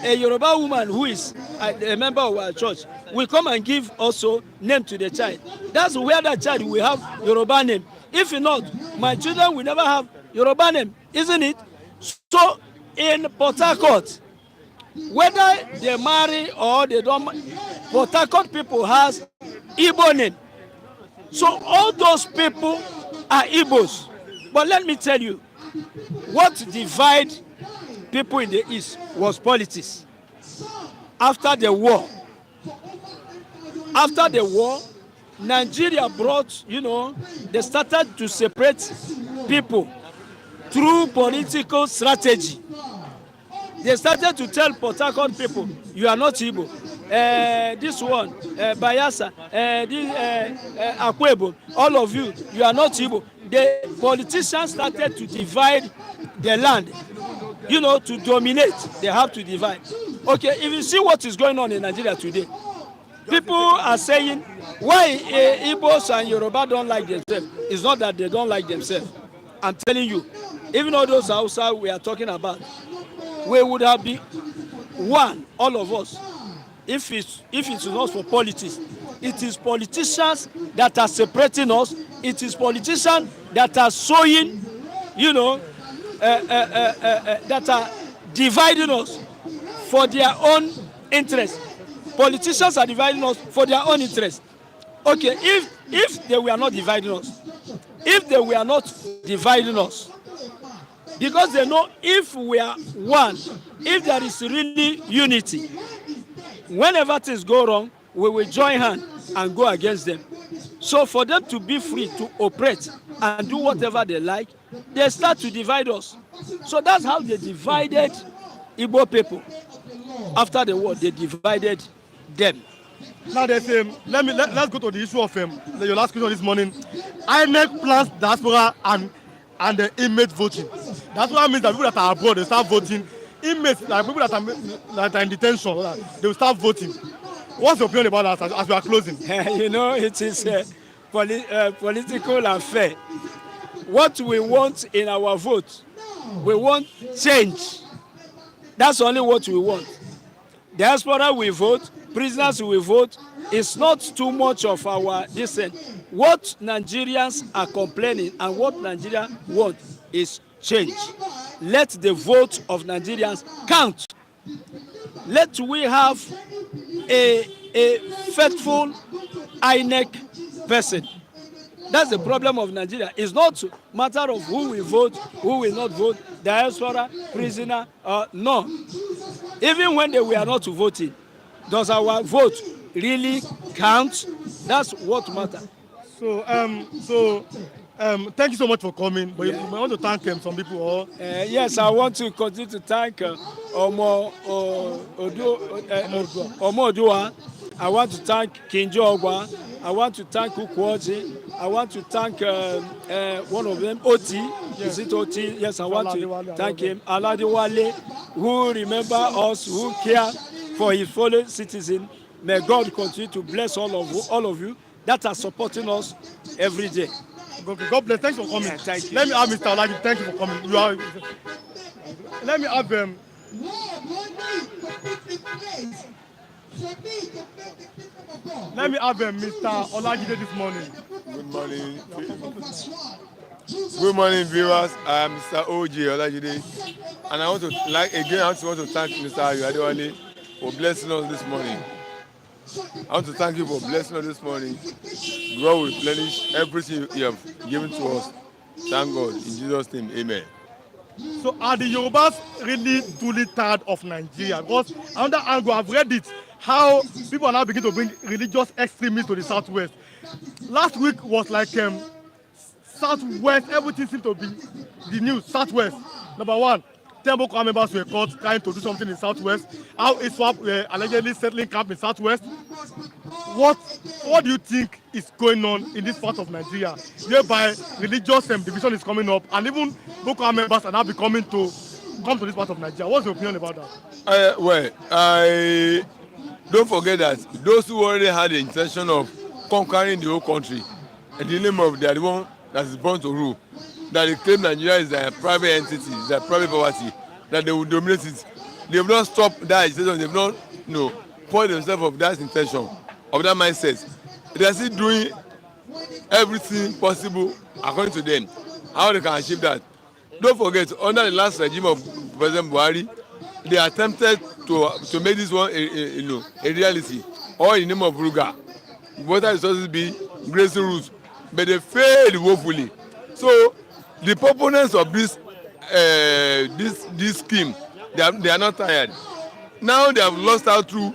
a Yoruba woman who is a member of our church will come and give also name to the child. That's where that child will have Yoruba name. If not, my children will never have Yoruba name, isn't it? So in Port Harcourt, whether they marry or they don't, Port Harcourt people has Igbo name. So all those people are Igbos. But let me tell you, what divide people in the East was politics. After the war, Nigeria brought, they started to separate people through political strategy. They started to tell Port Harcourt people, you are not Igbo. This one, Bayelsa, Akwebo, all of you, you are not Igbo. The politicians started to divide the land, to dominate. They have to divide. Okay, if you see what is going on in Nigeria today, people are saying, why Igbos and Yoruba don't like themselves? It's not that they don't like themselves. I'm telling you, even all those Hausa we are talking about, we would have been one, all of us, if it's not for politics. It is politicians that are separating us. It is politicians that are sowing, that are dividing us for their own interest. Politicians are dividing us for their own interest. Okay, if they were not dividing us, because they know if we are one, if there is really unity, whenever things go wrong, we will join hands and go against them. So for them to be free to operate and do whatever they like, they start to divide us. So that's how they divided Igbo people. After the war, they divided them. Now there's let's go to the issue of your last question this morning. INEC plans diaspora and the inmate voting. That's what means that people that are abroad, they start voting. Inmates, like people that are in detention, they will start voting. What's your opinion about that as we are closing? You know, it is political and fair. What we want in our vote, we want change. That's only what we want. Diaspora will vote, prisoners will vote. It's not too much of our dissent. What Nigerians are complaining and what Nigeria want is change. Let the vote of Nigerians count. Let we have a faithful INEC person. That's the problem of Nigeria. It's not a matter of who will vote, who will not vote, diaspora, prisoner, no. Even when they were not voting, does our vote really count? That's what matters. So, thank you so much for coming. But I want to thank some people. Yes, I want to continue to thank Omo Odua. I want to thank Kinjo Ogwa. I want to thank Ukwoji. I want to thank one of them, Oti. Yes. Is it Oti? Yes, I want to thank him. Aladiwale, who remember us, who care for his fellow citizens. May God continue to bless all of you that are supporting us every day. Okay, God bless. Thanks for coming. Yeah, thank you. Let me have Mr. Olagi. Thank you for coming. Let me have them. Let me have Mr. Olagide this morning. Good morning. Good morning, viewers. I am Mr. OJ Olagide, and I want to thank Mr. Ayodele for blessing us this morning. I want to thank you for blessing us this morning. God will replenish everything you have given to us. Thank God. In Jesus' name, amen. So are the Yorubas really truly tired of Nigeria? Because another angle, I've read it, how people are now beginning to bring religious extremists to the southwest. Last week was like southwest, everything seemed to be the news, southwest. Number one, 10 Boko Haram members were caught trying to do something in southwest. How ISWAP were allegedly settling camp in southwest. What do you think is going on in this part of Nigeria, whereby religious division is coming up, and even Boko Haram members are now becoming to come to this part of Nigeria? What's your opinion about that? Well, I don't forget that those who already had the intention of conquering the whole country, in the name of the one that is born to rule, that they claim Nigeria is their private entity, is their private property, that they will dominate it. They have not stopped that intention. They have not, point themselves of that intention, of that mindset. They are still doing everything possible according to them. How they can achieve that? Don't forget, under the last regime of President Buhari, they attempted to make this one a reality, all in the name of Ruga. Water resources be grazing routes, but they failed woefully. So the proponents of this scheme, they are not tired. Now they have lost out through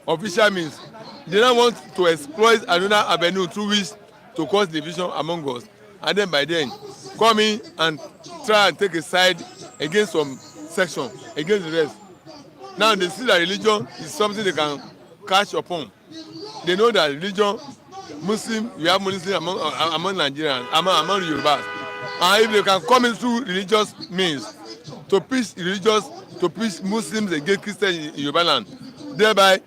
official means. They now want to exploit another avenue through which to cause division among us, and then by then come in and try and take a side against some section, against the rest. Now they see that religion is something they can catch upon. They know that religion, we have Muslim among Nigerians, among Yorubas. And if they can come in through religious means to preach Muslims against Christians in Yoruba land, thereby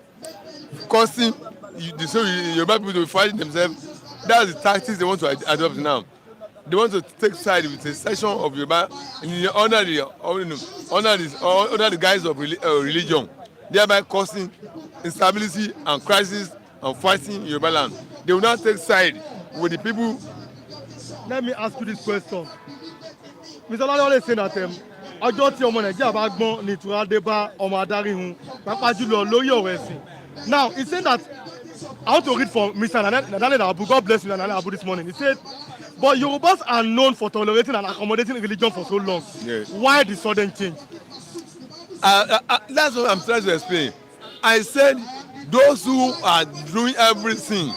causing the Yoruba people to fight themselves, that's the tactics they want to adopt now. They want to take side with a section of Yoruba under the guise of religion, thereby causing instability and crisis and fighting in Yoruba land. They will not take side with the people. Let me ask you this question. Mr. Olawale say that ọjọ́ tí ọmọ Nàìjíríà bá gbọ́n ní ìtura dé bá ọmọ adarí hun pàápàá jùlọ lórí ọ̀rọ̀ ẹ̀sìn. Now he said that I want to read from Mr. Nadale Abu. God bless you, Nadale Abu, this morning. He said, but Yorubas are known for tolerating and accommodating religion for so long. Yes. Why the sudden change? That's what I'm trying to explain. I said those who are doing everything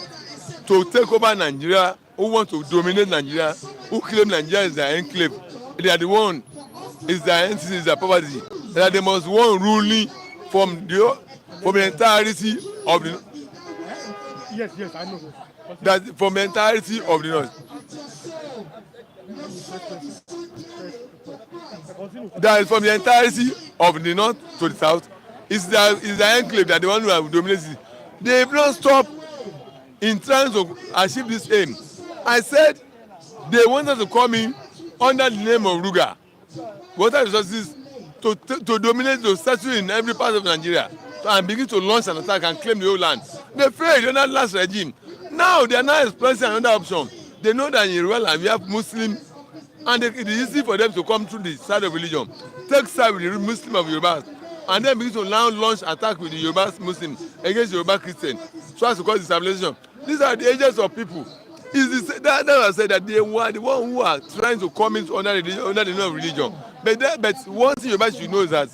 to take over Nigeria, who want to dominate Nigeria, who claim Nigeria is their enclave, they are the one, is their entity, is their property, that they must want ruling from the entirety of the. Yes, I know. That from the entirety of the north. That is from the entirety of the north to the south. Is the enclave that the one who have dominated. They have not stopped in trying to achieve this aim. I said they wanted to come in under the name of Ruga, water resources, to dominate, to settle in every part of Nigeria, and begin to launch an attack and claim the whole land. They failed under the last regime. Now they are now exploring another option. They know that in Yoruba land we have Muslim, and it is easy for them to come through the side of religion, take side with the Muslim of Yorubas, and then begin to now launch attack with the Yoruba Muslim against Yoruba Christian, so as to cause destabilization. These are the agents of people. That I said that they were the one who are trying to come into under the name of religion. But one thing Yoruba should know is that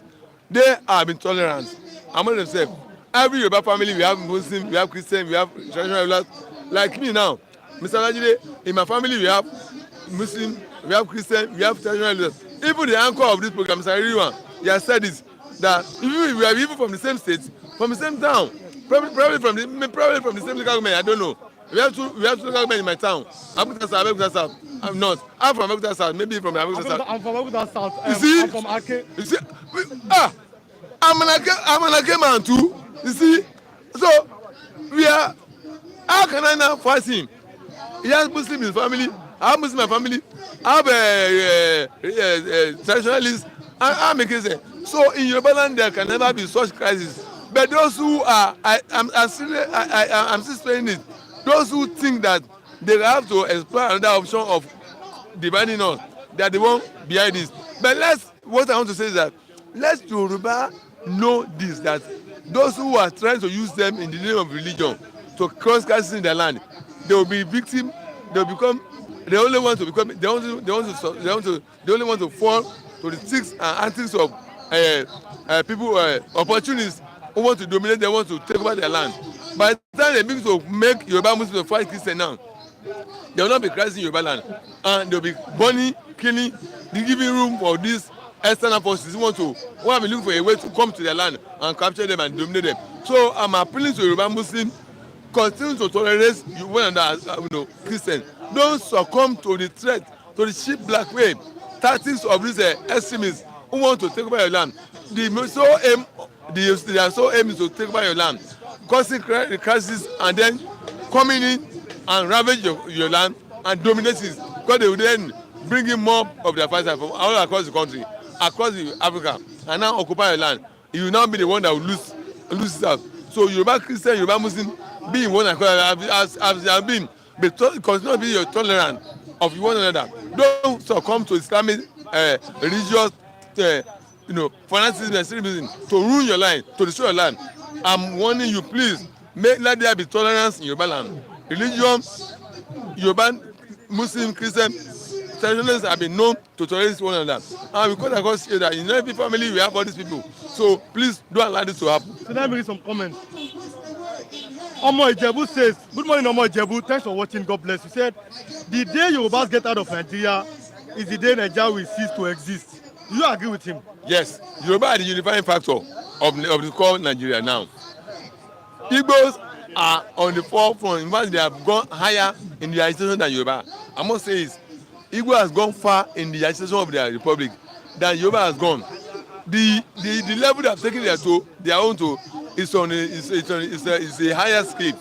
they are intolerant among themselves. Every Yoruba family, we have Muslim, we have Christian, we have traditional rulers. Like me now, Mr. Najide, in my family we have Muslim, we have Christian, we have traditional rulers. Even the anchor of this program, Mr. Iriwan, he has said this, that if we are even from the same state, from the same town, probably from the same local government, I don't know. We have two local government in my town. Abuja South. I'm not. I'm from Abuja South. Maybe from Abuja South. I'm from Abuja South. You see? I'm from Ake. You see? I'm an Ake man too. You see? So we are. How can I now fight him? He has Muslim in his family. I have Muslim in my family. I have traditionalists. I'm a Christian. So in Yoruba land there can never be such crisis. But those who are, I'm still saying it. Those who think that they have to explore another option of dividing us, they are the one behind this. But what I want to say is that let Yoruba know this, that those who are trying to use them in the name of religion to cross crisis in their land, they will be victim. They will become. They only want to become. They only want to fall to the tricks and antics of people, opportunists who want to dominate. They want to take over their land. By the time they begin to make Yoruba Muslims fight Christian now, they will not be crisis in Yoruba land, and they will be burning, killing, giving room for these external forces who have been looking for a way to come to their land and capture them and dominate them. So I'm appealing to Yoruba Muslims, continue to tolerate one another, Christians. Don't succumb to the threat, to the cheap blackmail tactics of these extremists who want to take over your land. Their sole aim is to take over your land, causing crisis, and then coming in and ravage your land and dominate it, because they will then bring in more of their fighters from all across the country, across Africa, and now occupy your land. You will now be the one that will lose it out. So Yoruba Christian, Yoruba Muslim, be in one accord as they have been, but continue to be your tolerant of one another. Don't succumb to Islamic religious fanaticism and extremism to ruin your land, to destroy your land. I'm warning you, please, let there be tolerance in Yoruba land. Religion, Yoruba, Muslim, Christian, traditionalists have been known to tolerate one another. And we come across here that in every family we have all these people. So please don't allow this to happen. So let me read some comments. Omo Ijebu says, good morning Omo Ijebu, thanks for watching, God bless you. Said, the day Yorubas get out of Nigeria is the day Nigeria will cease to exist. Do you agree with him? Yes, Yoruba are the unifying factor of the core Nigeria now. Igbos are on the forefront. In fact, they have gone higher in the agitation than Yoruba. I must say is, Igbo has gone far in the agitation of their republic than Yoruba has gone. The level they have taken their own to is a higher scale.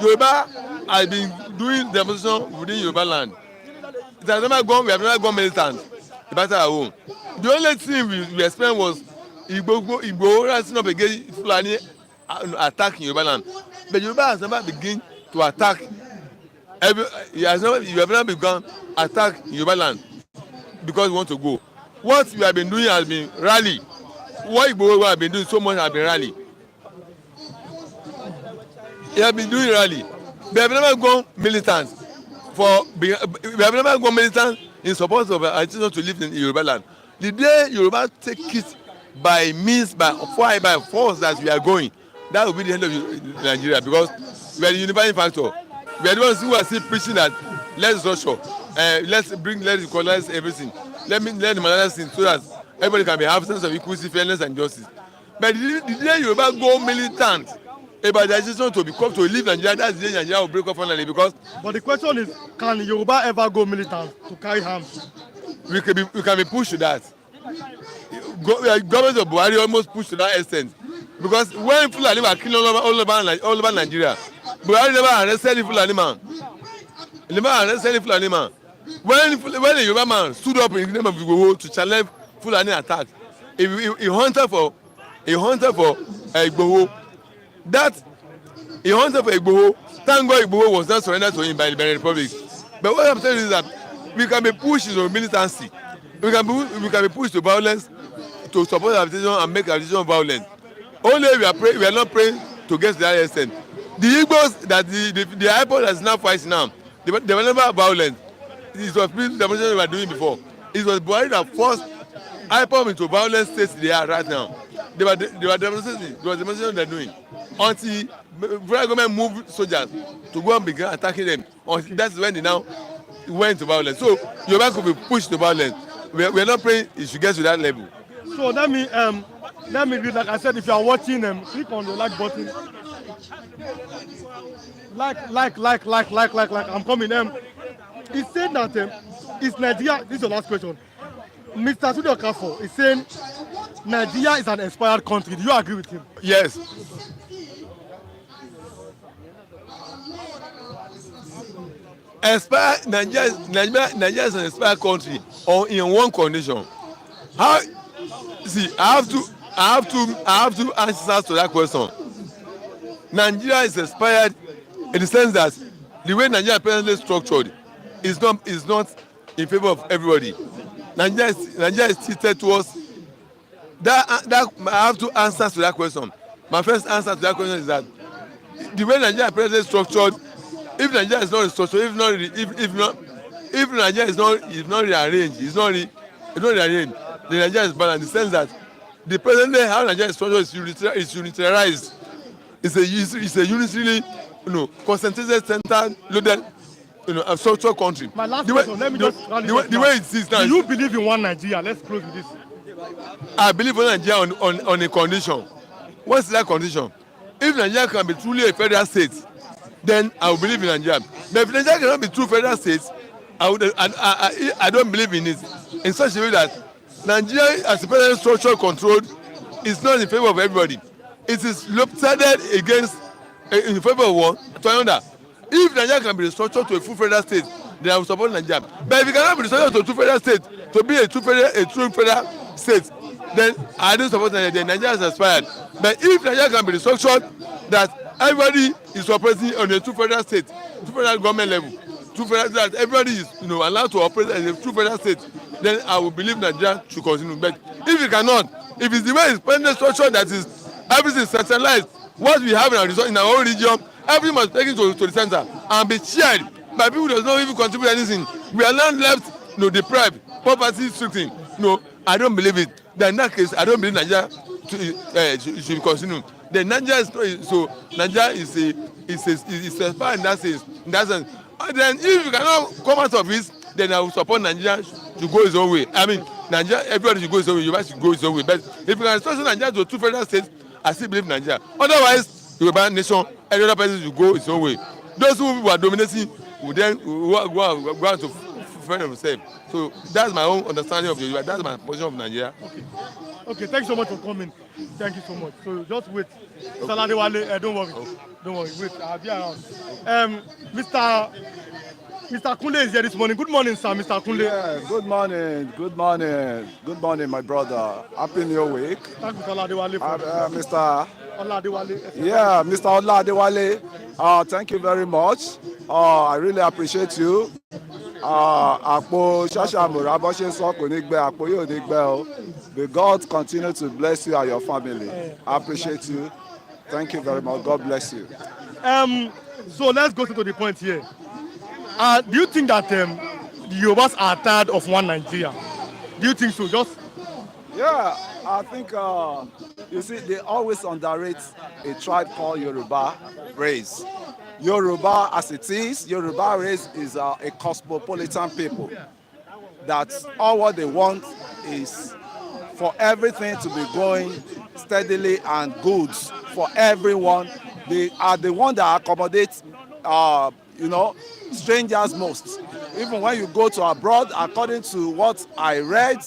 Yoruba has been doing demonstration within Yoruba land. It has never gone. We have never gone militant. The battle at home. The only thing we experienced was Igbo rising up against Fulani attacking Yoruba land. But Yoruba has never begun to attack. You have never begun attack Yoruba land because we want to go. What we have been doing has been rally. What Igbo have been doing so much has been rally. They have been doing rally. We have never gone militant in support of agitation to live in Yoruba land. The day Yoruba take it by force that we are going, that will be the end of Nigeria, because we are the unifying factor. We are the ones who are still preaching that let's structure, let's equalize everything. Let the Malayan thing so that everybody can be have sense of equity, fairness, and justice. But the day Yoruba go militant about the decision to become to leave Nigeria, that's the day Nigeria will break up finally. Because. But the question is, can Yoruba ever go militant to carry arms? We can be pushed to that. Government of Buhari almost pushed to that extent, because when Fulani were killing all over Nigeria, Buhari never arrested any Fulani man. He never arrested any Fulani man. When a Yoruba man stood up in the name of Igbo to challenge Fulani attack, he hunted for Igbo. That he hunted for Igbo. Thank God Igbo was not surrendered to him by the Benin Republic. But what I'm saying is that we can be pushed into militancy. We can be pushed to violence, to support our decision and make our decision violent. Only we are not praying to get to that extent. The Igbos that the IPOD that is now fighting now, they were never violent. It was peaceful demonstration we were doing before. It was Buhari that forced IPOD into violent states they are right now. They were demonstrating. There was demonstration they're doing until the federal government moved soldiers to go and begin attacking them. That's when they now went to violence. So Yoruba could be pushed to violence. We are not praying it should get to that level. So let me read, like I said, if you are watching, click on the like button. Like. I'm coming. He said that is Nigeria. This is the last question. Mr. Studio Kafo is saying Nigeria is an expired country. Do you agree with him? Yes. Nigeria is an expired country in one condition. I have two answers to that question. Nigeria is expired in the sense that the way Nigeria is presently structured is not in favor of everybody. Nigeria is tilted towards that. I have two answers to that question. My first answer to that question is that the way Nigeria is presently structured, if Nigeria is not restructured, if Nigeria is not rearranged, rearranged, the Nigeria is balanced in the sense that the present day how Nigeria is structured is unitarized. It's a unitarily, concentrated, centered, loaded, a structured country. My last question, let me just the way it is now. Do you believe in one Nigeria? Let's close with this. I believe in Nigeria on a condition. What's that condition? If Nigeria can be truly a federal state, then I will believe in Nigeria. But if Nigeria cannot be true federal state, I don't believe in it. In such a way that Nigeria, as a federal structure controlled, is not in favor of everybody. It is lopsided against in favor of one to another. If Nigeria can be restructured to a full federal state, then I will support Nigeria. But if it cannot be restructured to a true federal state, to be a true federal state, then I don't support Nigeria. Then Nigeria is expired. But if Nigeria can be restructured, that everybody is operating on a true federal state, true federal government level, true federal that everybody is allowed to operate as a true federal state, then I will believe Nigeria should continue. But if it cannot, if it's the way it's presently structured that is everything centralized, what we have in our own region, everything must be taken to the center and be shared by people who does not even contribute anything. We are not left deprived, poverty stricken. No, I don't believe it. Then in that case, I don't believe Nigeria should continue. Then Nigeria is expired in that sense. And then if you cannot come out of this, then I will support Nigeria to go its own way. I mean, Nigeria, everybody should go its own way. Yoruba should go its own way. But if you can structure Nigeria to two federal states, I still believe Nigeria. Otherwise, Yoruba nation, every other person should go its own way. Those who are dominating will then go out to fend themselves. So that's my own understanding of Yoruba. That's my position of Nigeria. Okay, thanks so much for coming. Thank you so much. So just wait. Salade Wale, don't worry. Okay. Don't worry, wait. I'll be around. Mr. Kunle is here this morning. Good morning, sir, Mr. Kunle. Yeah, good morning. Good morning, my brother. Happy New Week. Thank you, Salade Wale. Mr. Oladewale. Yeah, Mr. Oladewale. Thank you very much. I really appreciate you. Àpò ṣàṣàmùrà bó ṣe sọ kò ní gbẹ àpò yóò ní gbẹ o. May God continue to bless you and your family. I appreciate you. Thank you very much. God bless you. So let's go to the point here. Do you think that the Yorubas are tired of one Nigeria? Do you think so? Yeah, I think You see, they always underrate a tribe called Yoruba race. Yoruba, as it is, Yoruba race is a cosmopolitan people. That's all what they want is for everything to be going steadily and good for everyone. They are the one that accommodates, strangers most. Even when you go to abroad, according to what I read,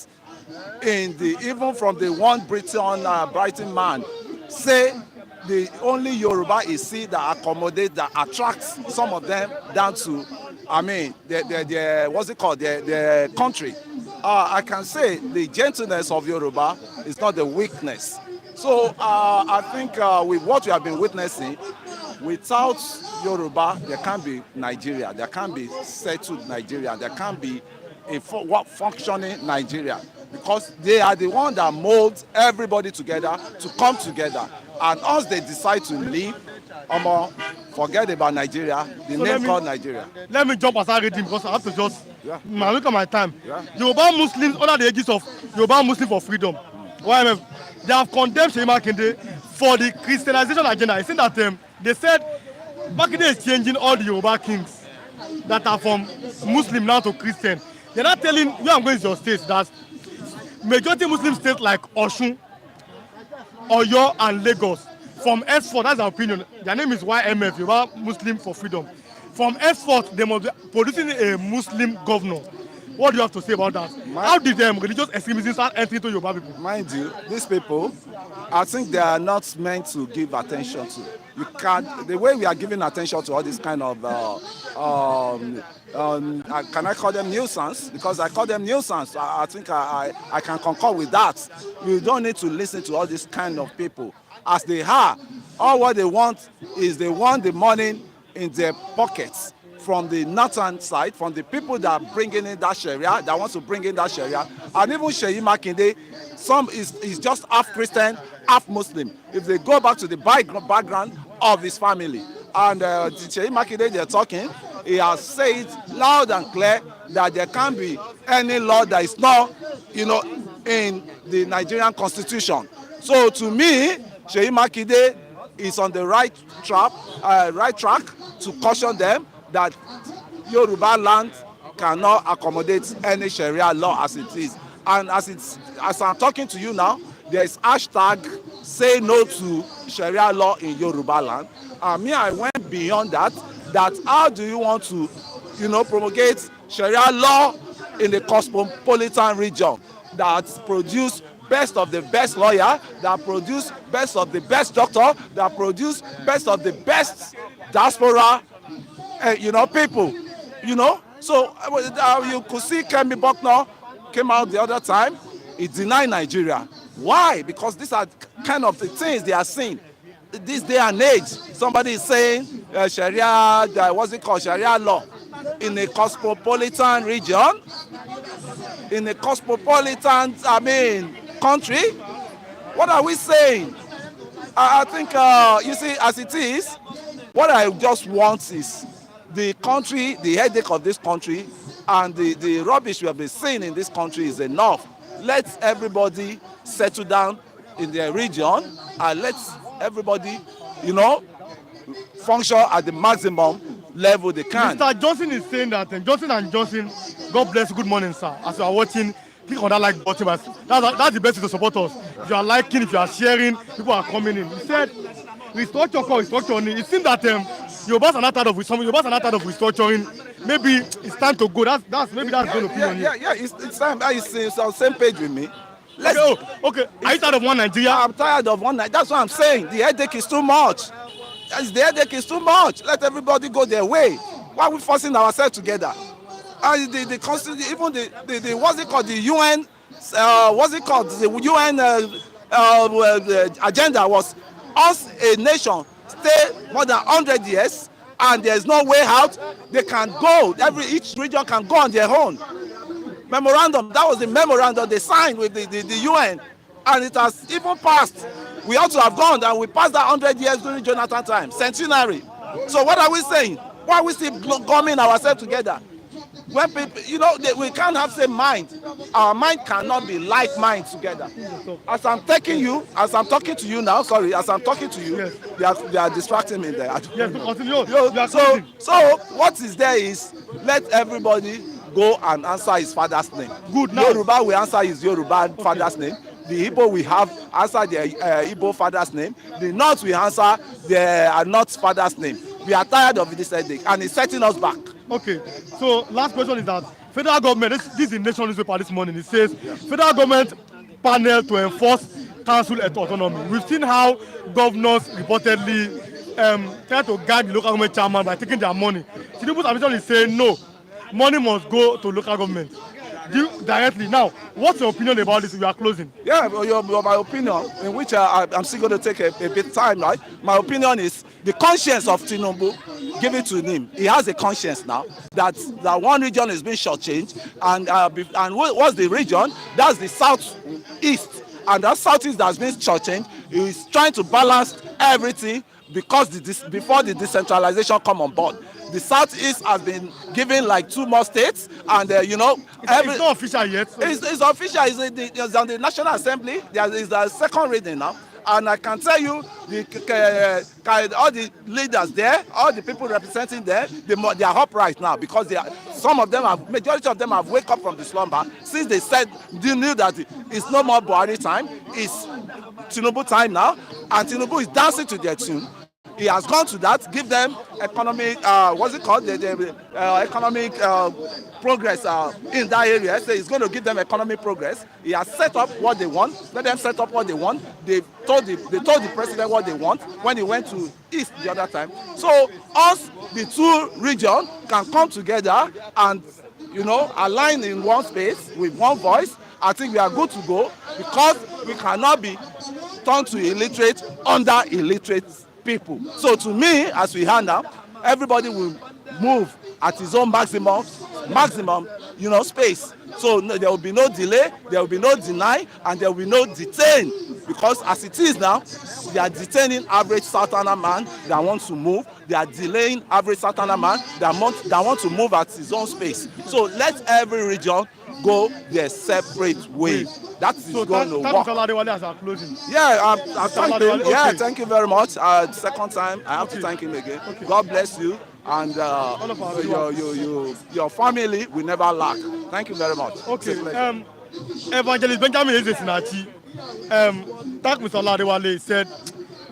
even from the one Brighton man, say the only Yoruba is see that accommodate, that attracts some of them down to, their what's it called, their country. I can say the gentleness of Yoruba is not the weakness. So I think with what we have been witnessing, without Yoruba, there can't be Nigeria, there can't be settled Nigeria, there can't be a functioning Nigeria, because they are the one that molds everybody together to come together. And once they decide to leave, forget about Nigeria, the name called Nigeria. Let me jump aside reading because I have to just look at my time. Yeah. Yoruba Muslims, under the aegis of Yoruba Muslim for Freedom, YMF, they have condemned Seyi Makinde for the Christianization agenda. I think that they said Makinde is changing all the Yoruba kings that are from Muslim now to Christian. They're not telling where I'm going to your states that majority Muslim states like Osun, Oyo, and Lagos, from henceforth, that's our opinion. Their name is YMF, Yoruba Muslim for Freedom. From henceforth, they must be producing a Muslim governor. What do you have to say about that? How did religious extremism start entering to Yoruba people? Mind you, these people, I think they are not meant to give attention to. You can't, the way we are giving attention to all this kind of, can I call them nuisance? Because I call them nuisance. I think I can concur with that. You don't need to listen to all this kind of people. As they are, all what they want is they want the money in their pockets from the northern side, from the people that are bringing in that Sharia, that wants to bring in that Sharia. And even Seyi Makinde, some is just half Christian, half Muslim. If they go back to the background of his family. And Seyi Makinde, they're talking, he has said loud and clear that there can't be any law that is not, in the Nigerian constitution. So to me, Seyi Makinde is on the right track to caution them that Yoruba land cannot accommodate any Sharia law as it is. And as I'm talking to you now, there is hashtag say no to Sharia law in Yoruba land. And I went beyond that how do you want to, promulgate Sharia law in the cosmopolitan region that produce best of the best lawyer, that produce best of the best doctor, that produce best of the best diaspora, people, So you could see Kemi Bucknor came out the other time. He denied Nigeria. Why? Because these are kind of the things they are seeing. This day and age, somebody is saying Sharia, Sharia law in a cosmopolitan region, in a cosmopolitan, country. What are we saying? I think, you see, as it is, what I just want is the country, the headache of this country, and the rubbish we have been seeing in this country is enough. Let everybody settle down in their region, and let everybody, function at the maximum level they can. Mr. Johnson is saying that Johnson and Johnson, God bless you, good morning, sir. As you are watching, click on that like button. That's the best way to support us. If you are liking, if you are sharing, people are coming in. He said, restructuring. It seems that Yorubas are not tired of restructuring. Maybe it's time to go. That's good opinion. Yeah. It's time. It's on the same page with me. Okay. Are you tired of one Nigeria? I'm tired of one Nigeria. That's what I'm saying. The headache is too much. The headache is too much. Let everybody go their way. Why are we forcing ourselves together? And the constitution, even the what's it called, the UN, the UN agenda was us a nation stay more than 100 years and there's no way out. They can go. Each region can go on their own. Memorandum. That was the memorandum they signed with the UN, and it has even passed. We ought to have gone, and we passed that 100 years during Jonathan time, centenary. So what are we saying? Why are we still gumming ourselves together? when people, we can't have same mind. Our mind cannot be like mind together. As I'm talking to you now, sorry, as I'm talking to you, Yes. they are distracting me there. Yes, continue. You are So closing. what is there is, let everybody go and answer his father's name. Good. Now, Yoruba will answer his Yoruba father's name. The Igbo will have answer their Igbo father's name. The North will answer their North father's name. We are tired of this headache, and it's setting us back. okay. So last question is that federal government, this is the Nation newspaper this morning. It says federal government panel to enforce council autonomy. We've seen how governors reportedly try to guide the local government chairman by taking their money. Tinubu's ambition is saying no, money must go to local government directly. Now, what's your opinion about this? We are closing. Yeah, my opinion, in which I'm still going to take a bit time, right? My opinion is the conscience of Tinubu, give it to him. He has a conscience now that one region is being shortchanged, and what's the region? That's the southeast, and that southeast that's been shortchanged. He's trying to balance everything because before the decentralization come on board. The southeast has been given like 2 more states, and It's not official yet. So. It's official. It's on the National Assembly. There is a second reading now, and I can tell you, all the leaders there, all the people representing there, they are upright now because majority of them have wake up from the slumber since they knew that it's no more Buhari time, it's Tinubu time now, and Tinubu is dancing to their tune. He has gone to that, give them economic, what's it called, the economic progress in that area. So he's going to give them economic progress. He has set up what they want. Let them set up what they want. They told the president what they want when he went to East the other time. So us, the 2 regions, can come together and align in one space with one voice. I think we are good to go, because we cannot be turned to illiterate under illiterate people. So to me, as we have now, everybody will move at his own maximum space. So there will be no delay, there will be no deny, and there will be no detain, because as it is now, they are detaining average Southerner man that wants to move. They are delaying average Southerner man that want to move at his own space. So let every region go their separate way. That is going to work. Yeah, thank you. Okay. Yeah, thank you very much. Second time, I have to thank him again. Okay. God bless you, and your family will never lack. Thank you very much. Okay. Evangelist Benjamin Ezesinachi, thank Mr. Oladewale. He said,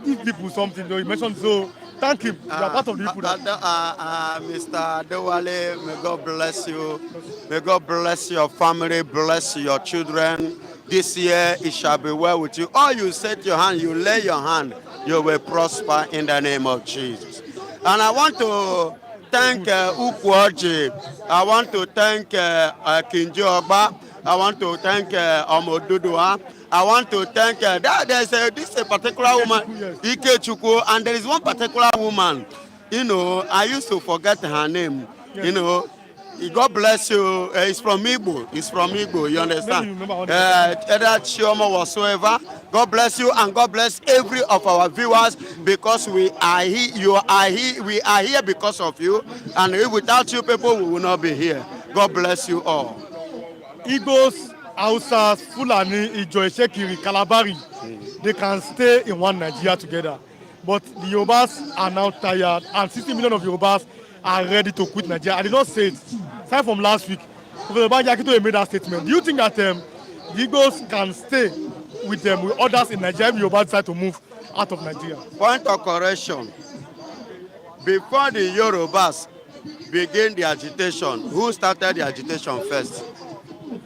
give people something. He mentioned, so thank him. You are part of the people. Mr. Adewale, may God bless you. May God bless your family, bless your children. This year it shall be well with you. All you set your hand, you lay your hand, you will prosper in the name of Jesus. And I want to thank Ukwoji. I want to thank Kinjoba. I want to thank Omodudua. I want to thank this is a particular woman, Ike Chukwu, and there is one particular woman. I used to forget her name. God bless you. It's from Igbo. It's from Igbo. You understand? Either Chioma whatsoever. God bless you, and God bless every of our viewers, because we are here. You are here. We are here because of you, and without you people, we will not be here. God bless you all. Igbos, Hausas, Fulani, Ijo, Shekiri, Kalabari, they can stay in one Nigeria together. But the Yorubas are now tired, and 60 million of Yorubas are ready to quit Nigeria. I did not say it. Aside from last week, Professor Banji Akintoye made that statement. Do you think that the Igbos can stay with others in Nigeria if Yorubas decide to move out of Nigeria? Point of correction. Before the Yorubas begin the agitation, who started the agitation first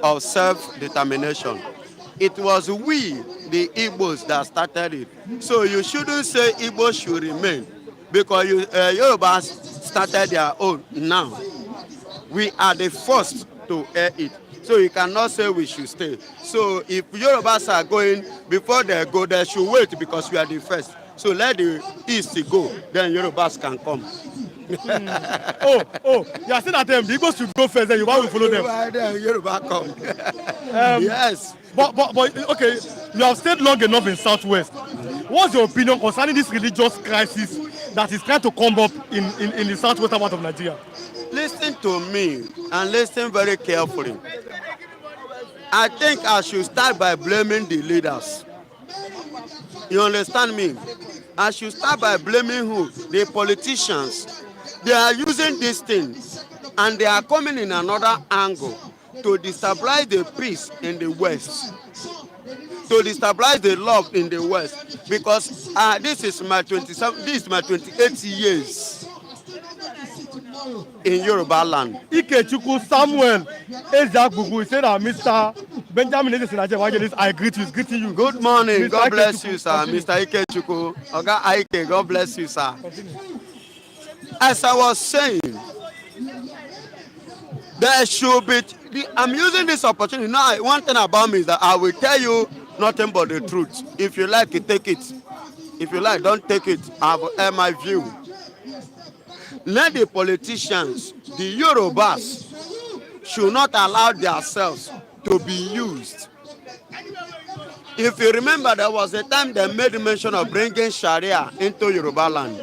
of self-determination? It was we, the Igbos, that started it. So you shouldn't say Igbos should remain, because Yorubas started their own now. We are the first to air it. So you cannot say we should stay. So if Yorubas are going, before they go, they should wait, because we are the first. So let the East go, then Yorubas can come. You are saying that the Igbos should go first, then Yoruba will follow them. Then Yoruba come. Yes. But okay, you have stayed long enough in Southwest. What's your opinion concerning this religious crisis that is trying to come up in the southwestern part of Nigeria? Listen to me and listen very carefully. I think I should start by blaming the leaders. You understand me? I should start by blaming who? The politicians. They are using this thing and they are coming in another angle to destabilize the peace in the West, to destabilize the love in the West. Because this is my 28 years in Yoruba land. Ikechukwu Samuel Ezeagbugbu said that Mr. Benjamin Ezeagbugbu Evangelist, I greet you. He's greeting you. Good morning. Mr. God bless Ikechukwu, you, sir. continue. Mr. Ikechukwu. Oga Ike, God bless you, sir. As I was saying, there should be, I'm using this opportunity. Now, one thing about me is that I will tell you nothing but the truth. If you like it, take it. If you like, don't take it. I will air my view. Let the politicians, the Yorubas, should not allow themselves to be used. If you remember, there was a time they made mention of bringing Sharia into Yoruba land.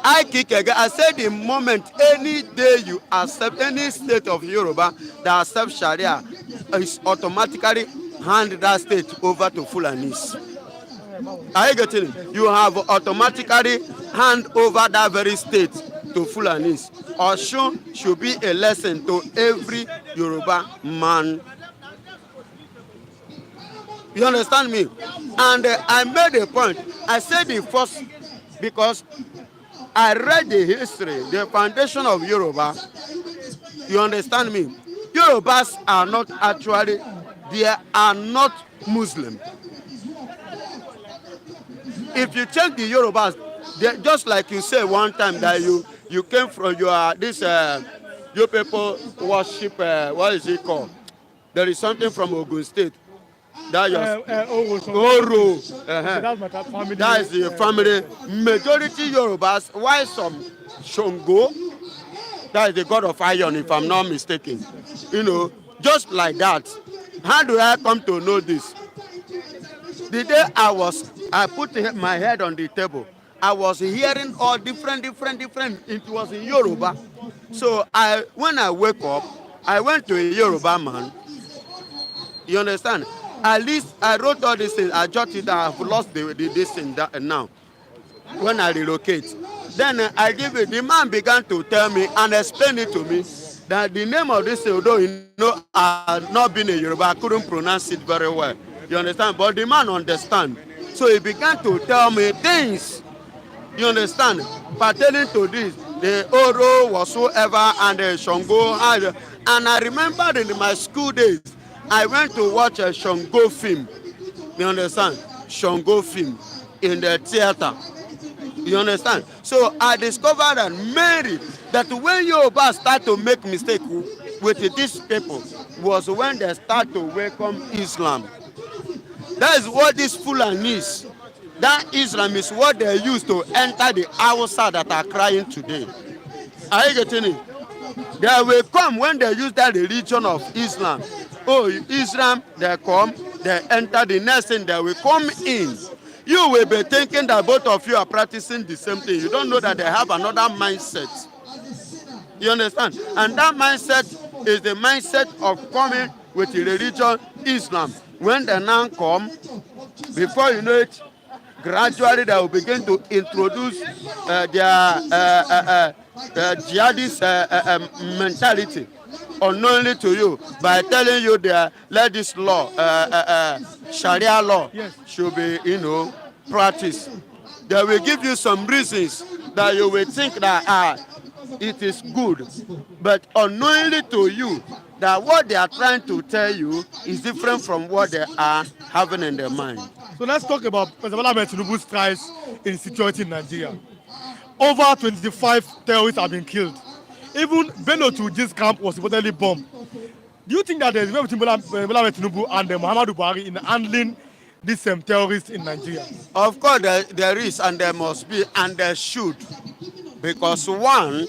I kick again. I said the moment any day you accept any state of Yoruba that accepts Sharia, is automatically hand that state over to Fulanis. Are you getting it? You have automatically hand over that very state to Fulanis. Osun should be a lesson to every Yoruba man. You understand me? And I made a point. I said the first, because I read the history, the foundation of Yoruba. You understand me? Yorubas are not actually, they are not Muslim. If you check the Yorubas, just like you said one time that you came from you people worship, what is it called? There is something from Ogun State. That Oro. That's my family. That is the family. Majority Yorubas, why some Shongo, that is the god of iron, if I'm not mistaken. You know, just like that. How do I come to know this? The day I put my head on the table, I was hearing all different. It was in Yoruba. So when I wake up, I went to a Yoruba man. You understand? At least I wrote all these things. I jotted it. I've lost this thing now. When I relocate, then I give it. The man began to tell me and explain it to me that the name of this thing, although I had not been a Yoruba, I couldn't pronounce it very well. You understand? But the man understand. So he began to tell me things. You understand? Pertaining to this, the Oro whatsoever and the Shango. And I remember in my school days, I went to watch a Shango film. You understand? Shango film in the theater. You understand? So I discovered and married that when Yoruba start to make mistake with these people was when they start to welcome Islam. That is what this Fulanis, that Islam is what they use to enter the Hausas that are crying today. Are you getting it? They will come when they use that religion of Islam. Oh, Islam, they come, they enter, the next thing they will come in. You will be thinking that both of you are practicing the same thing. You don't know that they have another mindset. You understand? And that mindset is the mindset of coming with the religion Islam. When they now come, before you know it, gradually they will begin to introduce their jihadist mentality unknowingly to you by telling you that let this law, Sharia law, should be, practiced. They will give you some reasons that you will think that it is good, but unknowingly to you that what they are trying to tell you is different from what they are having in their mind. So let's talk about President Bola Ahmed Tinubu's strides in security in Nigeria. Over 25 terrorists have been killed. Even Bello to this camp was reportedly bombed. Do you think that there is a way between Bola Ahmed Tinubu and Muhammadu Buhari in handling these terrorists in Nigeria? Of course, there is, and there must be, and there should. Because one,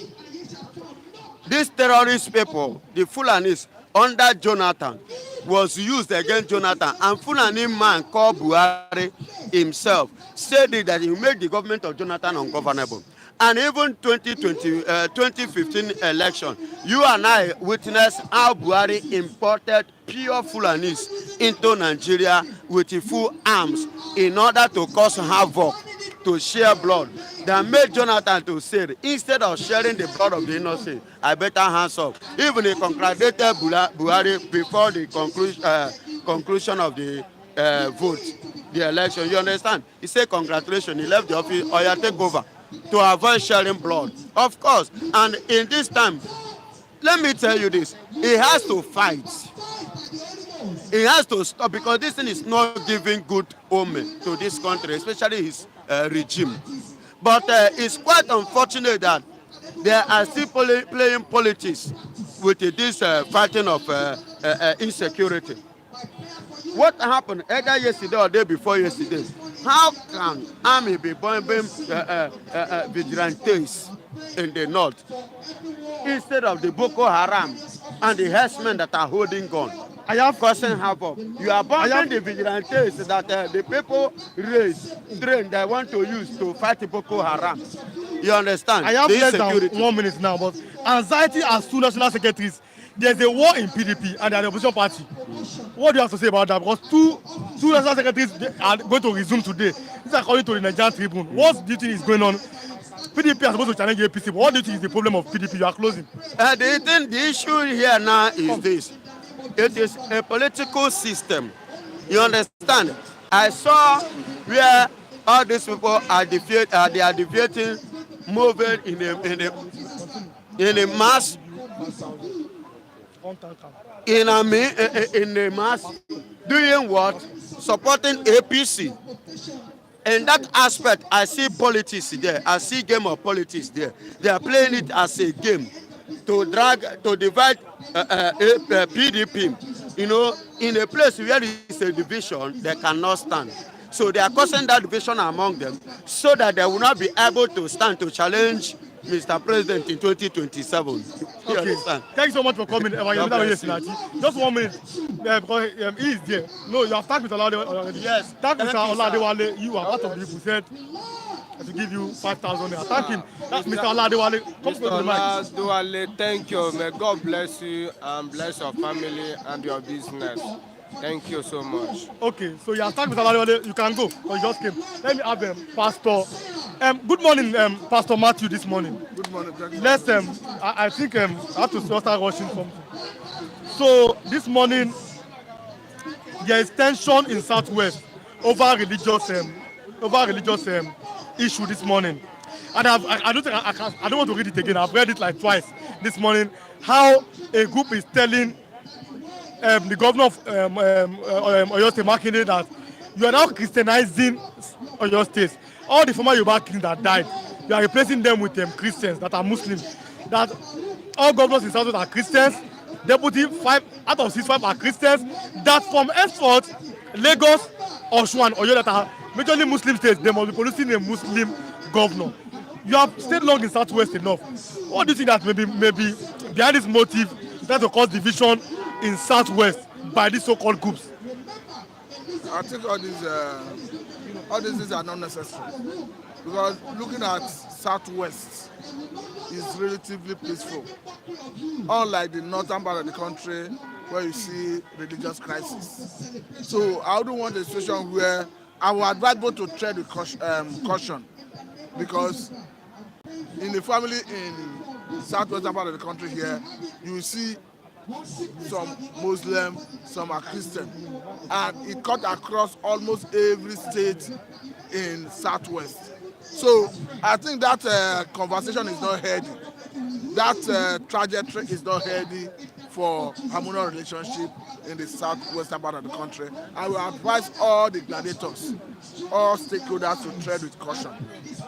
these terrorist people, the Fulanis, under Jonathan, was used against Jonathan, and Fulani man called Buhari himself said that he made the government of Jonathan ungovernable. And even 2015 election, you and I witnessed how Buhari imported pure Fulanis into Nigeria with full arms in order to cause havoc, to share blood, that made Jonathan to say, instead of sharing the blood of the innocent, I better hands up. Even he congratulated Buhari before the conclusion of the vote, the election. You understand? He said, congratulations, he left the office, or you take over, to avoid sharing blood. Of course. And in this time, let me tell you this, he has to fight. He has to stop, because this thing is not giving good omen to this country, especially his regime. But it's quite unfortunate that they are still playing politics with this fighting of insecurity. What happened either yesterday or day before yesterday? How can army be bombing vigilantes in the north instead of the Boko Haram and the herdsmen that are holding guns? I have causing havoc. You are bombing the vigilantes that the people train they want to use to fight the Boko Haram. You understand? I have less than 1 minute now, but anxiety as two national secretaries. There's a war in PDP and the opposition party. What do you have to say about that? Because two national secretaries are going to resume today. This is according to the Nigerian Tribune. What do you think is going on? PDP are supposed to challenge APC, but what do you think is the problem of PDP? You are closing. The issue here now is this. It is a political system. You understand? I saw where all these people are defeating, moving in a mass. In a mass, doing what? Supporting APC. In that aspect, I see politics there. I see game of politics there. They are playing it as a game to divide PDP. You know, in a place where there is a division, they cannot stand. So they are causing that division among them so that they will not be able to stand to challenge Mr. President in 2027. Okay. Thank you so much for coming. Just 1 minute. Because he is there. No, you have thanked Mr. Oladewale already. Yes. Thank Mr. Oladewale. You are part of the people who said to give you 5,000 naira. Thank him. That's Mr. Oladewale. Mr. Oladewale, thank you. May God bless you and bless your family and your business. Thank you so much. Okay, so you have thanked Mr. Oladewale. You can go. Or you just came. Let me have Pastor. Good morning, Pastor Matthew, this morning. Good morning. Let's, I think I have to start rushing something. So, this morning, there is tension in Southwest over religious issue this morning. And I don't want to read it again. I've read it like twice this morning. How a group is telling the governor of Oyo State, Makinde, that you are now Christianizing Oyo State. All the former Yoruba kings that died, you are replacing them with Christians that are Muslims. That all governors in Southwest are Christians. Deputy 5 out of 6 are Christians. That from henceforth, Lagos, Osun, and Oyo that are majorly Muslim states, they must be producing a Muslim governor. You have stayed long in Southwest enough. What do you think that maybe behind this motive that to cause division in Southwest by these so-called groups? I think all these things are not necessary, because looking at Southwest is relatively peaceful, unlike the northern part of the country where you see religious crisis. So I wouldn't want a situation where I would advise both to tread with caution, because in the family in southwestern part of the country here, you will see some Muslim, some are Christian, and it cut across almost every state in Southwest. So I think that conversation is not healthy. That trajectory is not healthy for harmonious relationship in the southwestern part of the country. I will advise all the gladiators, all stakeholders to tread with caution,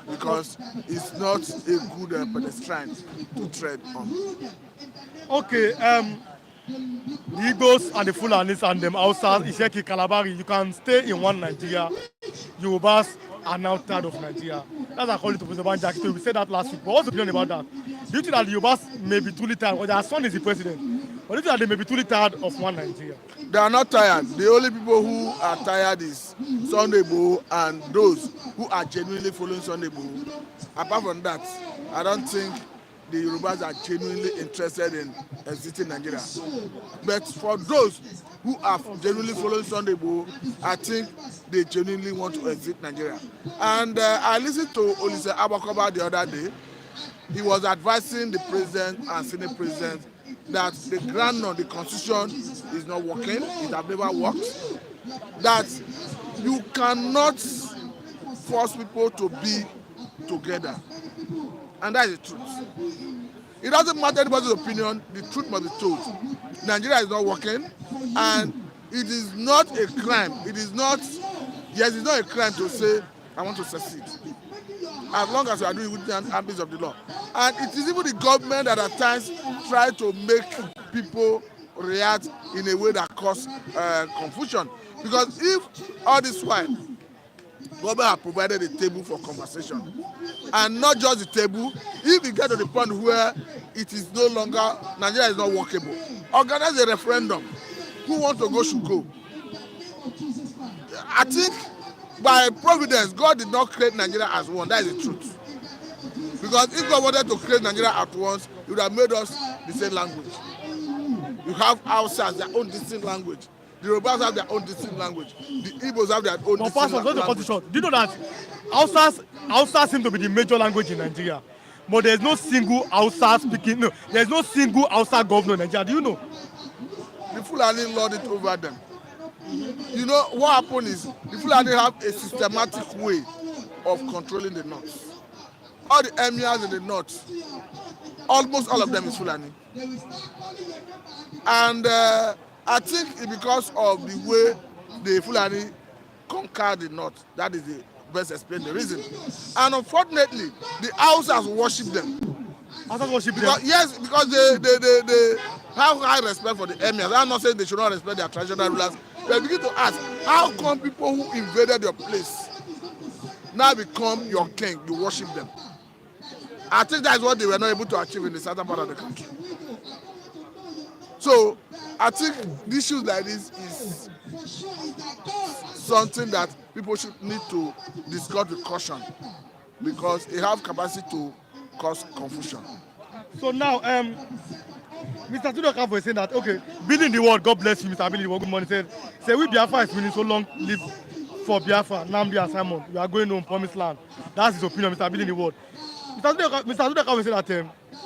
because it's not a good pedestrian to tread on. Okay, the Igbos and the Fulanis and them Hausas, Isheki, Kalabari, you can stay in one Nigeria. Yorubas are now tired of Nigeria. That's according to Professor Banjaki. So we said that last week. But what's the opinion about that? Do you think that the Yorubas may be truly tired, or their son is the president? But it is that they may be truly tired of one Nigeria. They are not tired. The only people who are tired is Sunday Igboho and those who are genuinely following Sunday Igboho. Apart from that, I don't think the Yorubas are genuinely interested in exiting Nigeria. But for those who are genuinely following Sunday Igboho, I think they genuinely want to exit Nigeria. And I listened to Olise Abakoba the other day. He was advising the president and Senate president that the ground on the constitution is not working, it has never worked, that you cannot force people to be together. And that is the truth. It doesn't matter anybody's opinion, the truth must be told. Nigeria is not working, and it is not a crime. It is not, yes, it's not a crime to say, I want to succeed. As long as you are doing it within the ambit of the law. And it is even the government that at times try to make people react in a way that causes confusion. Because if all this while, government have provided a table for conversation, and not just the table, if you get to the point where it is no longer, Nigeria is not workable, organize a referendum. Who wants to go should go. I think by providence, God did not create Nigeria as one. That is the truth. Because if God wanted to create Nigeria at once, He would have made us the same language. You have Hausas, their own distinct language. The Yorubas have their own distinct language. The Igbos have their own distinct language. Do you know that Hausas seem to be the major language in Nigeria? But there's no single Hausa speaking, no, there's no single Hausa governor in Nigeria. Do you know? The Fulani lord it over them. You know what happened is the Fulani have a systematic way of controlling the north. All the emirs in the north, almost all of them is Fulani. And I think it's because of the way the Fulani conquered the north. That is the best explain the reason. And unfortunately, the Hausas worship them. Hausas worship them? Yes, because they have high respect for the emirs. I'm not saying they should not respect their traditional rulers. They begin to ask, how come people who invaded your place now become your king? You worship them. I think that's what they were not able to achieve in the southern part of the country. So I think issues like this is something that people should need to discuss with caution, because they have capacity to cause confusion. So now, Mr. Tudor was saying that, okay, building the world, God bless you, Mr. Billy, good morning. Say we Biafra is winning so long, live for Biafra, Namdi and Simon. We are going home, promised land. That's his opinion, Mr. Billy in the world. Mr. Tudor was saying that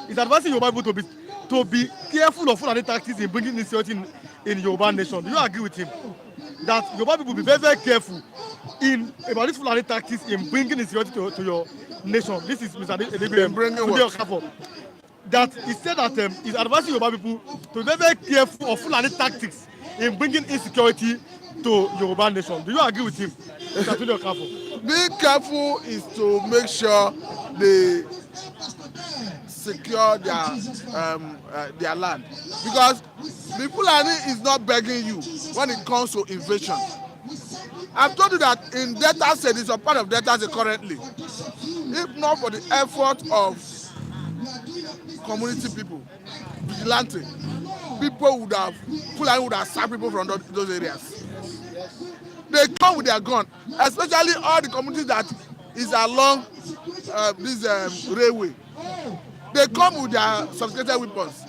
it's advising Yoruba people to be careful of Fulani tactics in bringing insecurity in Yoruba nation. Do you agree with him? That Yoruba people be very, very careful about this Fulani tactics in bringing insecurity to your nation. This is Mr. Tudor. That he said that he's advising Yoruba people to be very, very careful of Fulani tactics in bringing insecurity to Yoruba nation. Do you agree with him, Mr. Tudor? Being careful is to make sure they secure their land, because the Fulani is not begging you when it comes to invasion. I've told you that in Delta State, it's a part of Delta State currently. If not for the effort of community people, vigilante, Fulani would have sacked people from those areas. They come with their gun, especially all the communities that is along this railway. They come with their sophisticated weapons.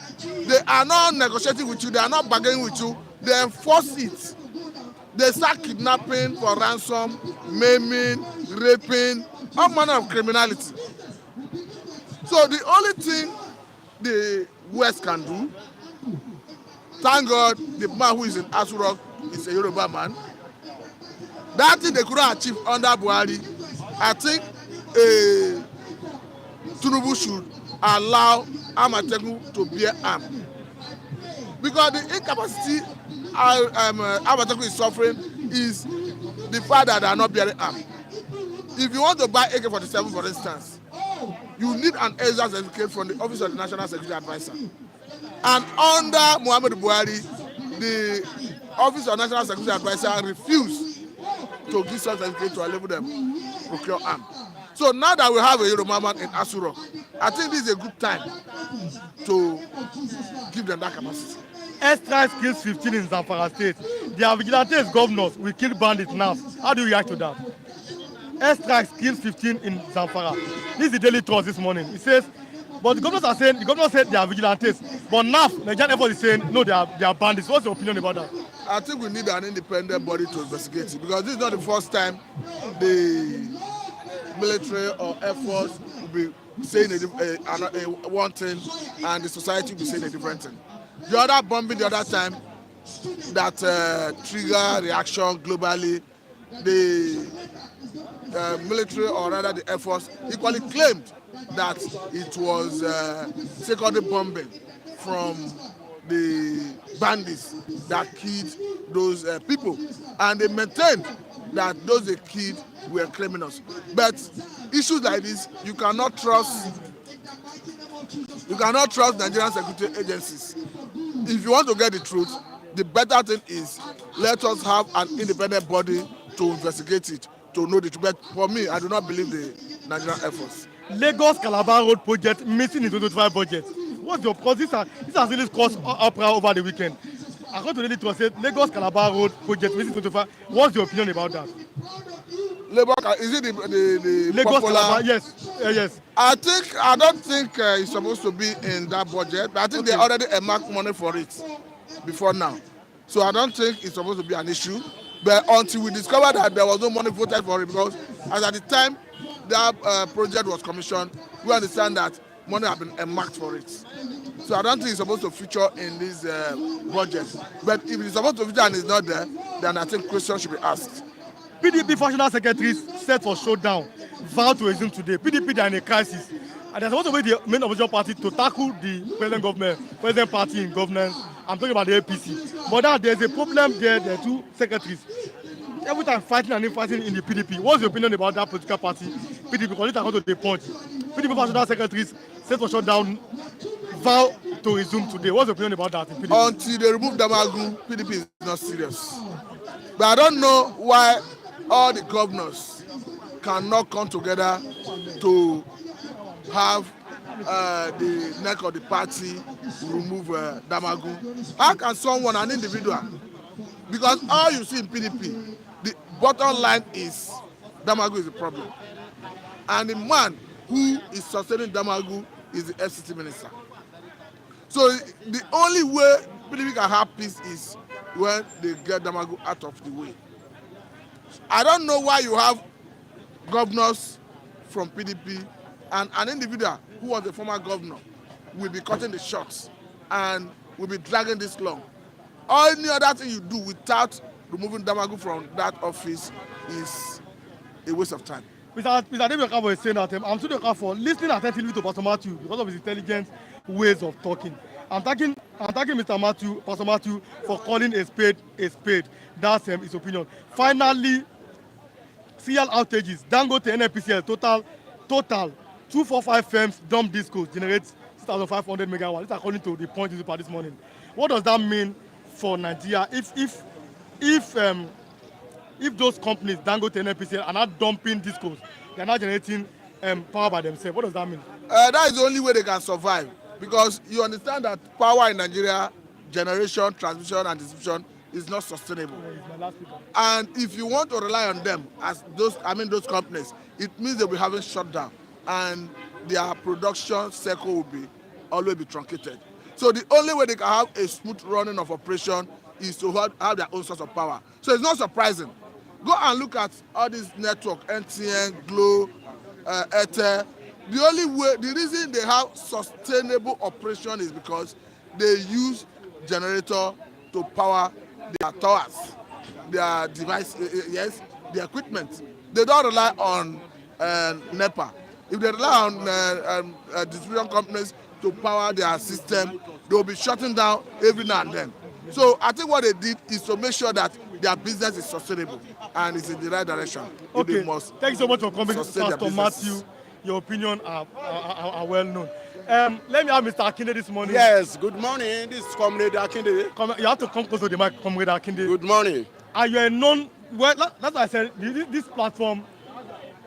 They are not negotiating with you. They are not bargaining with you. They enforce it. They start kidnapping for ransom, maiming, raping, all manner of criminality. So the only thing the West can do, thank God the man who is in Aso Rock is a Yoruba man. That thing they couldn't achieve under Buhari, I think Tinubu should allow Amateku to bear arms. Because the incapacity Amateku is suffering is the fact that they are not bearing arms. If you want to buy AK-47, for instance, you need an extra certificate from the Office of the National Security Advisor. And under Muhammad Buhari, the Office of National Security Advisor refused to give such certificate to enable them procure arms. So now that we have a Yoruba man in Aso Rock, I think this is a good time to give them that capacity. Airstrike kills 15 in Zamfara state. Their vigilantes governors will kill bandits now. How do you react to that? Airstrike kills 15 in Zamfara. This is the Daily Trust this morning. It says, but the governor said they are vigilantes. But now, Nigerian Air Force is saying, no, they are bandits. What's your opinion about that? I think we need an independent body to investigate it, because this is not the first time the military or Air Force will be saying one thing and the society will be saying a different thing. The other bombing the other time that trigger reaction globally, the military or rather the Air Force equally claimed that it was secondary bombing from the bandits that killed those people, and they maintained that those they killed were criminals. But issues like this, you cannot trust Nigerian security agencies. If you want to get the truth, the better thing is let us have an independent body to investigate it, to know the truth. But for me, I do not believe the Nigerian Air Force. Lagos Calabar Road project missing in 2025 budget. What's your, because this has really caused uproar over the weekend. According to the Daily Trust, Lagos Calabar Road project missing 2025. What's your opinion about that? Is it the Lagos popular? Calabar, yes, yes. I don't think it's supposed to be in that budget, but I think they already earmarked money for it before now. So I don't think it's supposed to be an issue. But until we discover that there was no money voted for it, because as at the time that project was commissioned, we understand that money had been earmarked for it. So I don't think it's supposed to feature in this budget. But if it's supposed to feature and it's not there, then I think questions should be asked. PDP functional secretaries set for showdown vow to resume today. PDP, they are in a crisis. And they're supposed to be the main opposition party to tackle the present party in governance. I'm talking about the APC. But now there's a problem there. There are two secretaries. Every time fighting and fighting in the PDP. What's your opinion about that political party? PDP, because it's according to the punch. PDP functional secretaries set for shutdown vow to resume today. What's your opinion about that in PDP? Until they remove Damagu, PDP is not serious. But I don't know why all the governors cannot come together to have the neck of the party remove Damagu. How can someone, an individual, because all you see in PDP, the bottom line is Damagu is the problem. And the man who is sustaining Damagu is the FCT minister. So the only way PDP can have peace is when they get Damagu out of the way. I don't know why you have governors from PDP and an individual who was a former governor will be cutting the shots and will be dragging this long. Any other thing you do without removing Damagu from that office is a waste of time. Mr. David Okafo is saying that I'm still looking for listening attentively to Pastor Matthew because of his intelligent ways of talking. I'm thanking Pastor Matthew, for calling a spade a spade. That's his opinion. Finally, serial outages. Dangote NNPCL total 245 firms dump discos generates 6,500 megawatts. This according to the point newspaper this morning. What does that mean for Nigeria if those companies, Dangote and NNPCL, are not dumping discos, they are not generating power by themselves? What does that mean? That is the only way they can survive, because you understand that power in Nigeria, generation, transmission, and distribution is not sustainable. And if you want to rely on them as those companies, it means they'll be having shutdown, and their production cycle will always be truncated. So the only way they can have a smooth running of operation is to have their own source of power. So it's not surprising. Go and look at all these network, NTN, Glo, Airtel. The reason they have sustainable operation is because they use generator to power their towers, their device, their equipment. They don't rely on NEPA. If they rely on distribution companies to power their system, they will be shutting down every now and then. So I think what they did is to make sure that their business is sustainable and is in the right direction. Okay, thank you so much for coming, Pastor Matthew. Your opinion are well known. Let me have Mr. Akinde this morning. Yes, good morning. This is Comrade Akinde. You have to come close to the mic, Comrade Akinde. Good morning. And you are known, well, that's why I said, this platform,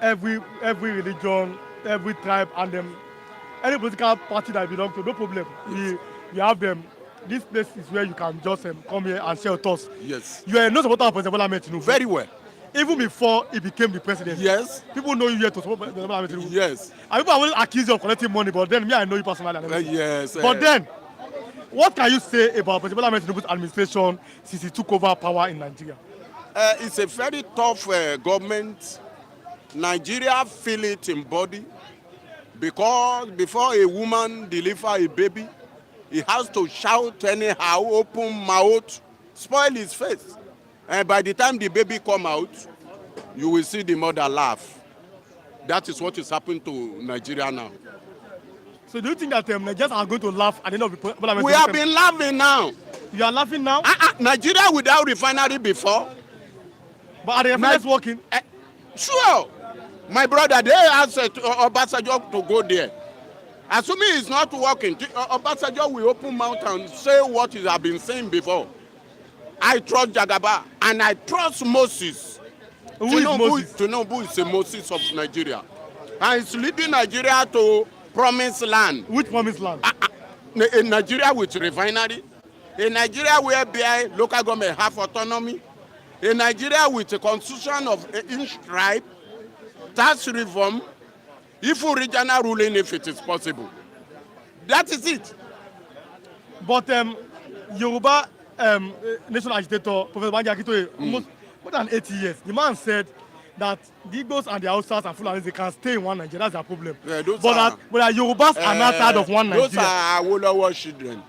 every religion, every tribe, and any political party that I belong to, no problem. We have them this place is where you can just come here and share your thoughts. Yes. You are no supporter of President Bola Ahmed Tinubu. Very well. Even before he became the president. Yes. People know you here to support President Bola Ahmed Tinubu. Yes. And people are always accused you of collecting money, but then me, I know you personally. Yes. But then, what can you say about President Bola Ahmed Tinubu's administration since he took over power in Nigeria? It's a very tough government. Nigeria feel it in body because before a woman deliver a baby, he has to shout anyhow, open mouth, spoil his face. And by the time the baby come out, you will see the mother laugh. That is what is happening to Nigeria now. So do you think that Nigerians are going to laugh at the end of the Bola Ahmed Tinubu? We have been laughing now. You are laughing now? Nigeria without refinery before. But are the refineries working? Sure. My brother, they asked Obasanjo to go there. Assuming it's not working, Obasanjo will open mouth and say what he has been saying before. I trust Jagaba and I trust Moses. Who is Moses? Tinubu is the Moses of Nigeria. And it's leading Nigeria to promised land. Which promised land? In Nigeria with refinery. In Nigeria where local government have autonomy. In Nigeria with the constitution of each tribe, tax reform, even regional ruling if it is possible. That is it. But Yoruba national agitator, Professor Banji Akintoye, almost more than 80 years, the man said that the Igbos and the Hausas and Fulanis, they can stay in one Nigeria. That's their problem. Yeah, but that Yorubas are not tired of one Nigeria. Those are Awolowo children.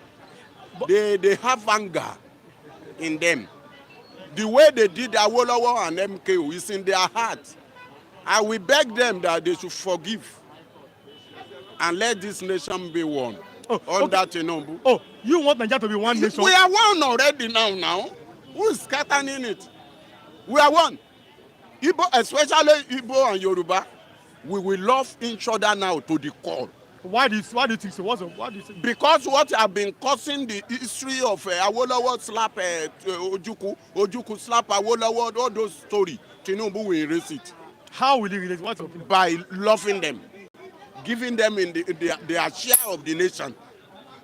They have anger in them. The way they did Awolowo and MKO is in their heart. I will beg them that they should forgive and let this nation be one. That Tinubu. Oh, you want Nigeria to be one nation? We are one already now. Who is scattering it? We are one. Igbo, especially Igbo and Yoruba, we will love each other now to the core. Why do you think so? Why do you think? Because what have been causing the history of Awolowo slap Ojukwu slap Awolowo, all those stories, Tinubu will erase it. How will he erase? What's your opinion? By loving them, giving them in their share of the nation,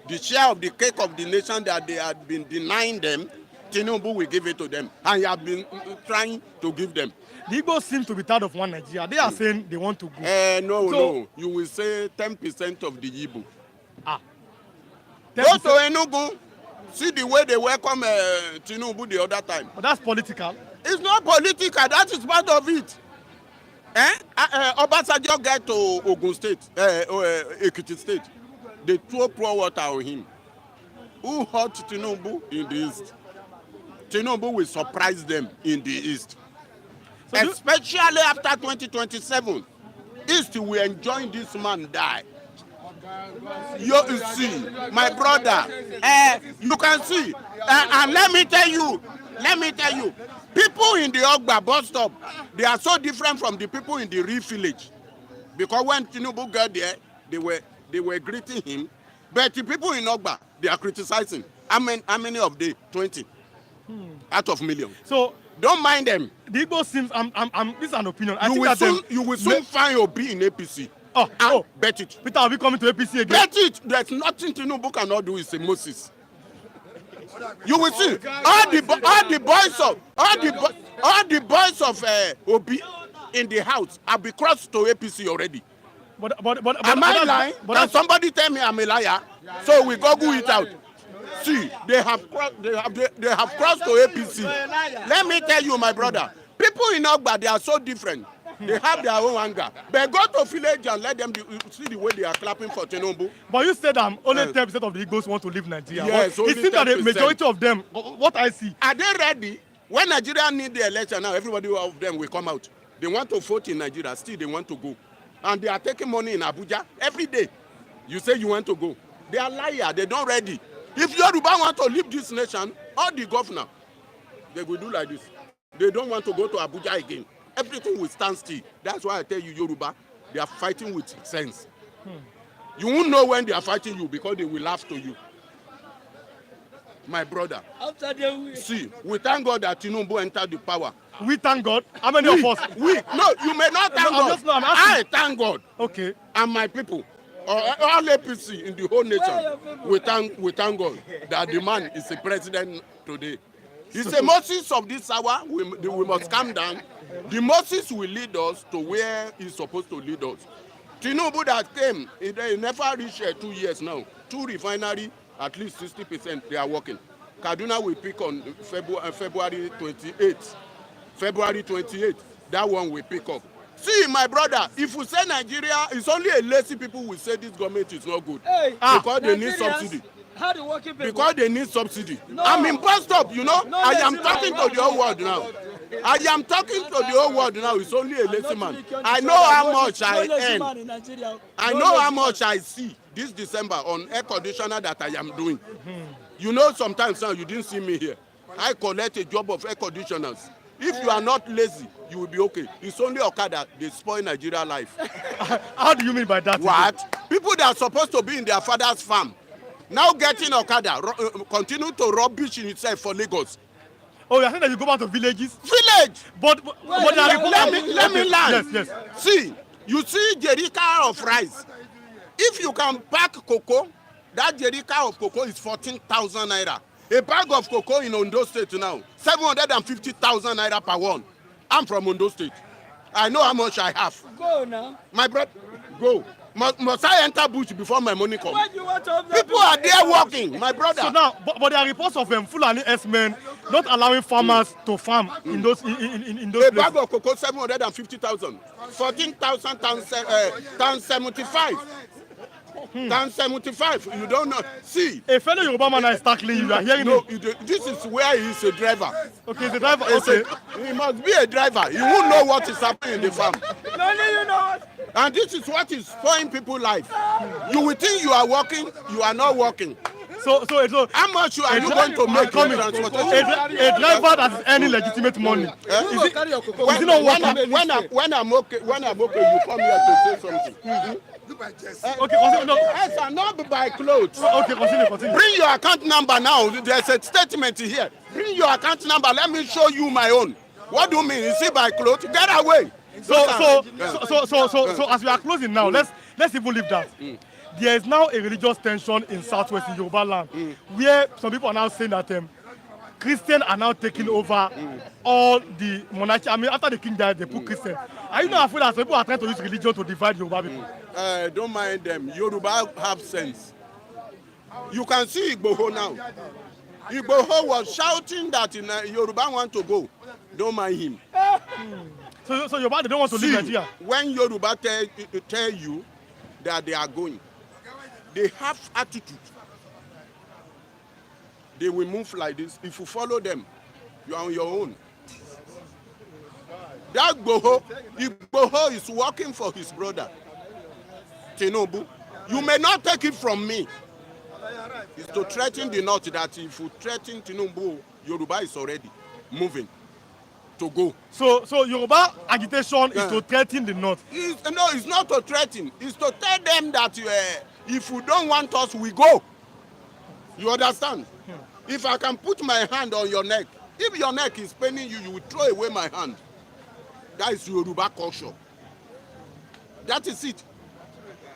the share of the cake of the nation that they had been denying them. Tinubu will give it to them, and he has been trying to give them. The Igbos seem to be tired of one Nigeria. They are saying they want to go. No. You will say 10% of the Igbo. 10%. Go to Enugu. See the way they welcome Tinubu the other time. But that's political. It's not political. That is part of it. Obasanjo get to Ogun State, Ekiti State. They throw pour water on him. Who hurt Tinubu in the east? Tinubu will surprise them in the east. So especially after 2027. East will enjoy this man die. You see, my brother, you can see. And let me tell you, people in the Ogba bus stop, they are so different from the people in the real village. Because when Tinubu got there, they were greeting him. But the people in Ogba, they are criticizing. How many of they? 20 out of million. So don't mind them. The Igbo seems. This is an opinion. You will soon find Obi in APC. Bet it. Peter, are we coming to APC again? Bet it. There's nothing Tinubu cannot do. It's a Moses. You will see all the boys of Obi in the house have been crossed to APC already. But am I lying? Can somebody tell me I'm a liar? So we Google it out. See, they have crossed to APC. Let me tell you, my brother, people in Ogba, they are so different. They have their own anger. But go to village and let them see the way they are clapping for Tinubu. But you said only 10% of the Igbos want to leave Nigeria. Yes, it seems that the majority of them, what I see. Are they ready? When Nigeria need the election now, everybody of them will come out. They want to vote in Nigeria. Still, they want to go. And they are taking money in Abuja every day. You say you want to go. They are liars. They don't ready. If Yoruba want to leave this nation, all the governor, they will do like this. They don't want to go to Abuja again. Everything will stand still. That's why I tell you, Yoruba, they are fighting with sense. You won't know when they are fighting you because they will laugh to you. My brother. See, we thank God that Tinubu entered the power. We thank God. How many of us? No, you may not thank God. I thank God. Okay. And my people. all APC in the whole nation, we thank God that the man is the president today. He's a Moses of this hour. We must calm down. The Moses will lead us to where he's supposed to lead us. Tinubu that came, they never reached 2 years now. 2 refinery, at least 60% they are working. Kaduna will pick on February 28th. February 28th, that one will pick up. See, my brother, if we say Nigeria, it's only a lazy people who will say this government is not good. Because they need subsidy. How the working people? Because they need subsidy. I'm in bus stop, you know. I am talking to the whole world now. I am talking to the whole world now. It's only a lazy man. I know how much I earn. I know how much I see this December on air conditioner that I am doing. You know, sometimes now you didn't see me here. I collect a job of air conditioners. If you are not lazy, you will be okay. It's only Okada, they spoil Nigeria life. How do you mean by that? What? People that are supposed to be in their father's farm, now getting Okada, continue to rubbish in itself for Lagos. Oh, you're saying that you go back to villages? Village! But let me land. Yes. See, you see jerrycan of rice. If you can pack cocoa, that jerrycan of cocoa is 14,000 naira. A bag of cocoa in Ondo State now, 750,000 naira per one. I'm from Ondo State. I know how much I have. Go now. My brother, go. Must I enter bush before my money comes? Why do you want to People are there working, my brother. So now, but there are reports of Fulani S-men not allowing farmers to farm in those A bag of cocoa, 750,000. 14,000 times 75. Times 75. You don't know. See. A fellow Yoruba man is tackling you. You are hearing No, him. this is where he is a driver. Okay, the driver. Okay. He must be a driver. He won't know what is happening in the farm. No, you know what? And this is what is spoiling people's life. You will think you are working, you are not working. So how much are you going to make in transportation? A driver that is earning legitimate money. When I'm okay, you come here to say something. Okay, continue. Yes, and not by clothes. Okay, continue. Bring your account number now. There's a statement here. Bring your account number. Let me show you my own. What do you mean? You see by clothes? Get away. So as we are closing now, let's even leave that. There is now a religious tension in Southwest in Yoruba land, where some people are now saying that Christians are now taking over all the monarchy. I mean, after the king died, they put Christians. Are you not afraid that some people are trying to use religion to divide Yoruba people? Don't mind them. Yoruba have sense. You can see Igboho now. Igboho was shouting that in Yoruba want to go. Don't mind him. So Yoruba, they don't want to leave Nigeria. When Yoruba tell you that they are going, they have attitude. They will move like this. If you follow them, you are on your own. That Igboho is working for his brother, Tinubu. You may not take it from me. It's to threaten the North that if you threaten Tinubu, Yoruba is already moving to go. So Yoruba agitation is to threaten the North. No, it's not to threaten. It's to tell them that if you don't want us, we go. You understand? If I can put my hand on your neck, if your neck is paining you, you will throw away my hand. That is Yoruba culture. That is it.